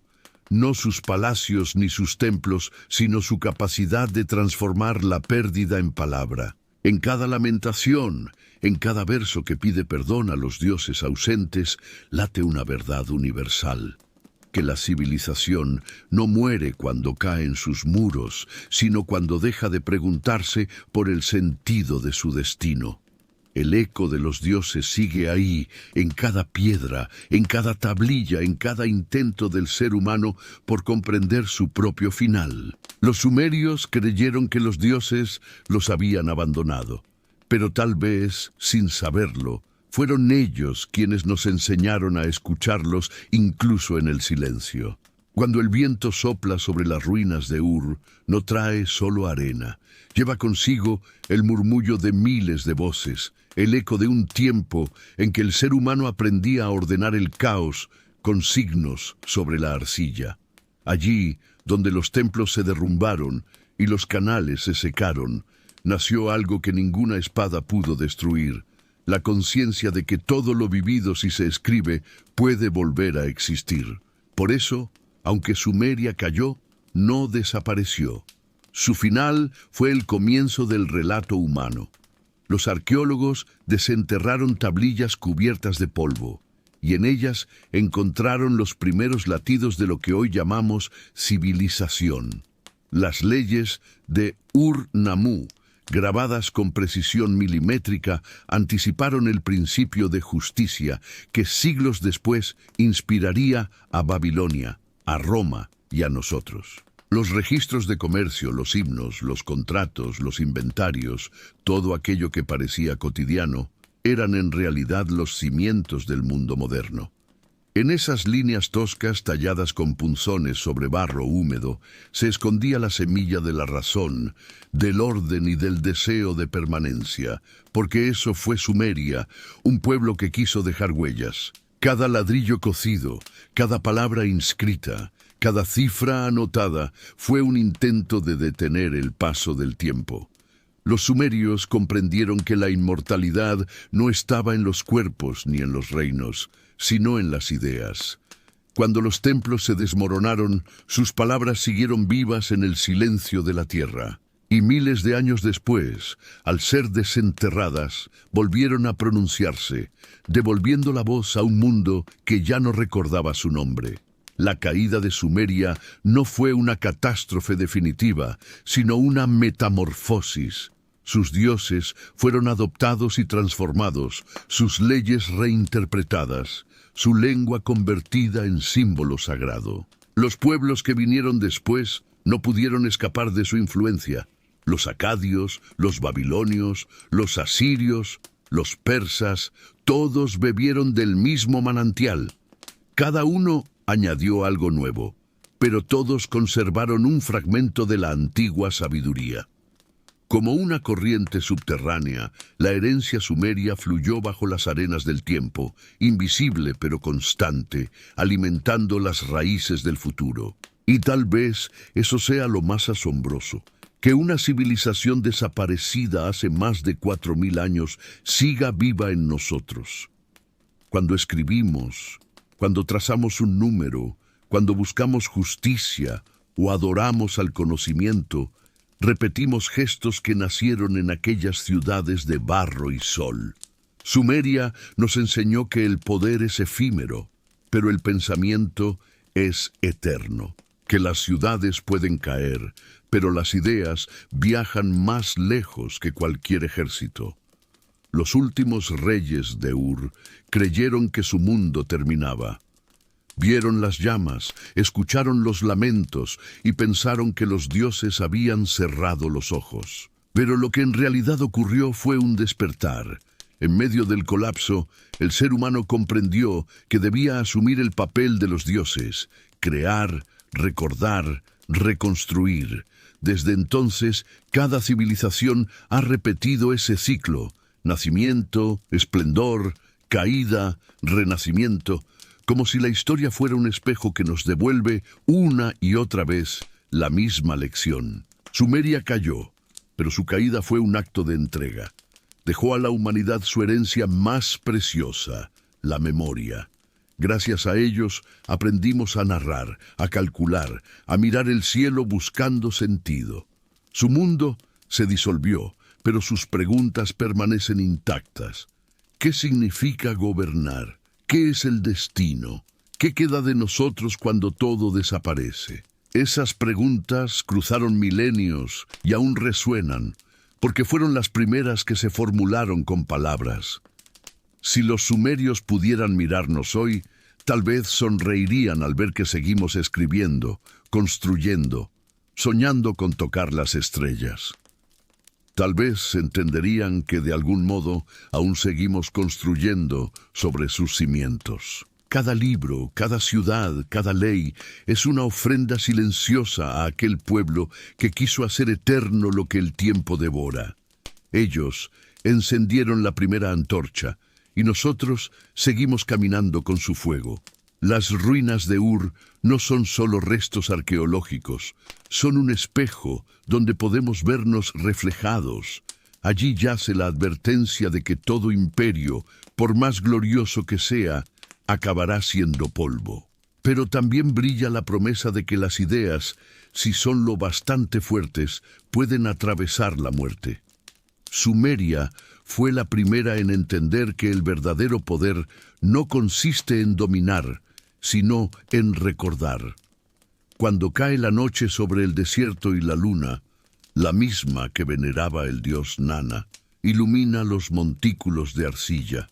No sus palacios ni sus templos, sino su capacidad de transformar la pérdida en palabra. En cada lamentación, en cada verso que pide perdón a los dioses ausentes, late una verdad universal. Que la civilización no muere cuando caen sus muros, sino cuando deja de preguntarse por el sentido de su destino. El eco de los dioses sigue ahí, en cada piedra, en cada tablilla, en cada intento del ser humano por comprender su propio final. Los sumerios creyeron que los dioses los habían abandonado, pero tal vez, sin saberlo, fueron ellos quienes nos enseñaron a escucharlos incluso en el silencio. Cuando el viento sopla sobre las ruinas de Ur, no trae solo arena. Lleva consigo el murmullo de miles de voces, el eco de un tiempo en que el ser humano aprendía a ordenar el caos con signos sobre la arcilla. Allí, donde los templos se derrumbaron y los canales se secaron, nació algo que ninguna espada pudo destruir: la conciencia de que todo lo vivido, si se escribe, puede volver a existir. Por eso, aunque Sumeria cayó, no desapareció. Su final fue el comienzo del relato humano. Los arqueólogos desenterraron tablillas cubiertas de polvo, y en ellas encontraron los primeros latidos de lo que hoy llamamos civilización. Las leyes de Ur-Nammu, grabadas con precisión milimétrica, anticiparon el principio de justicia que siglos después inspiraría a Babilonia, a Roma y a nosotros. Los registros de comercio, los himnos, los contratos, los inventarios, todo aquello que parecía cotidiano, eran en realidad los cimientos del mundo moderno. En esas líneas toscas talladas con punzones sobre barro húmedo, se escondía la semilla de la razón, del orden y del deseo de permanencia, porque eso fue Sumeria, un pueblo que quiso dejar huellas. Cada ladrillo cocido, cada palabra inscrita, cada cifra anotada fue un intento de detener el paso del tiempo. Los sumerios comprendieron que la inmortalidad no estaba en los cuerpos ni en los reinos, sino en las ideas. Cuando los templos se desmoronaron, sus palabras siguieron vivas en el silencio de la tierra. Y miles de años después, al ser desenterradas, volvieron a pronunciarse, devolviendo la voz a un mundo que ya no recordaba su nombre. La caída de Sumeria no fue una catástrofe definitiva, sino una metamorfosis. Sus dioses fueron adoptados y transformados, sus leyes reinterpretadas, su lengua convertida en símbolo sagrado. Los pueblos que vinieron después no pudieron escapar de su influencia. Los acadios, los babilonios, los asirios, los persas, todos bebieron del mismo manantial. Cada uno añadió algo nuevo, pero todos conservaron un fragmento de la antigua sabiduría. Como una corriente subterránea, la herencia sumeria fluyó bajo las arenas del tiempo, invisible pero constante, alimentando las raíces del futuro. Y tal vez eso sea lo más asombroso, que una civilización desaparecida hace más de 4000 años siga viva en nosotros. Cuando escribimos, cuando trazamos un número, cuando buscamos justicia o adoramos al conocimiento, repetimos gestos que nacieron en aquellas ciudades de barro y sol. Sumeria nos enseñó que el poder es efímero, pero el pensamiento es eterno, que las ciudades pueden caer, pero las ideas viajan más lejos que cualquier ejército. Los últimos reyes de Ur creyeron que su mundo terminaba. Vieron las llamas, escucharon los lamentos y pensaron que los dioses habían cerrado los ojos. Pero lo que en realidad ocurrió fue un despertar. En medio del colapso, el ser humano comprendió que debía asumir el papel de los dioses, crear, recordar, reconstruir. Desde entonces, cada civilización ha repetido ese ciclo: nacimiento, esplendor, caída, renacimiento, como si la historia fuera un espejo que nos devuelve una y otra vez la misma lección. Sumeria cayó, pero su caída fue un acto de entrega. Dejó a la humanidad su herencia más preciosa, la memoria. Gracias a ellos aprendimos a narrar, a calcular, a mirar el cielo buscando sentido. Su mundo se disolvió, pero sus preguntas permanecen intactas. ¿Qué significa gobernar? ¿Qué es el destino? ¿Qué queda de nosotros cuando todo desaparece? Esas preguntas cruzaron milenios y aún resuenan, porque fueron las primeras que se formularon con palabras. Si los sumerios pudieran mirarnos hoy, tal vez sonreirían al ver que seguimos escribiendo, construyendo, soñando con tocar las estrellas. Tal vez entenderían que de algún modo aún seguimos construyendo sobre sus cimientos. Cada libro, cada ciudad, cada ley es una ofrenda silenciosa a aquel pueblo que quiso hacer eterno lo que el tiempo devora. Ellos encendieron la primera antorcha y nosotros seguimos caminando con su fuego. Las ruinas de Ur no son solo restos arqueológicos, son un espejo donde podemos vernos reflejados. Allí yace la advertencia de que todo imperio, por más glorioso que sea, acabará siendo polvo. Pero también brilla la promesa de que las ideas, si son lo bastante fuertes, pueden atravesar la muerte. Sumeria fue la primera en entender que el verdadero poder no consiste en dominar, sino en recordar. Cuando cae la noche sobre el desierto y la luna, la misma que veneraba el dios Nana, ilumina los montículos de arcilla.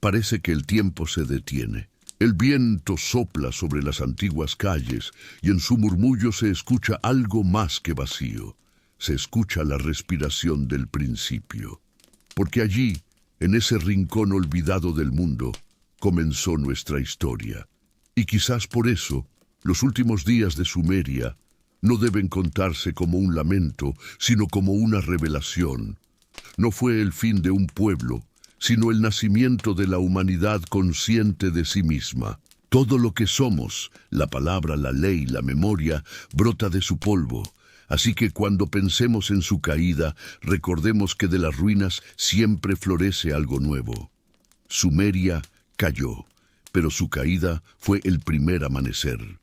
Parece que el tiempo se detiene. El viento sopla sobre las antiguas calles y en su murmullo se escucha algo más que vacío. Se escucha la respiración del principio. Porque allí, en ese rincón olvidado del mundo, comenzó nuestra historia. Y quizás por eso, los últimos días de Sumeria no deben contarse como un lamento, sino como una revelación. No fue el fin de un pueblo, sino el nacimiento de la humanidad consciente de sí misma. Todo lo que somos, la palabra, la ley, la memoria, brota de su polvo. Así que cuando pensemos en su caída, recordemos que de las ruinas siempre florece algo nuevo. Sumeria cayó, pero su caída fue el primer amanecer.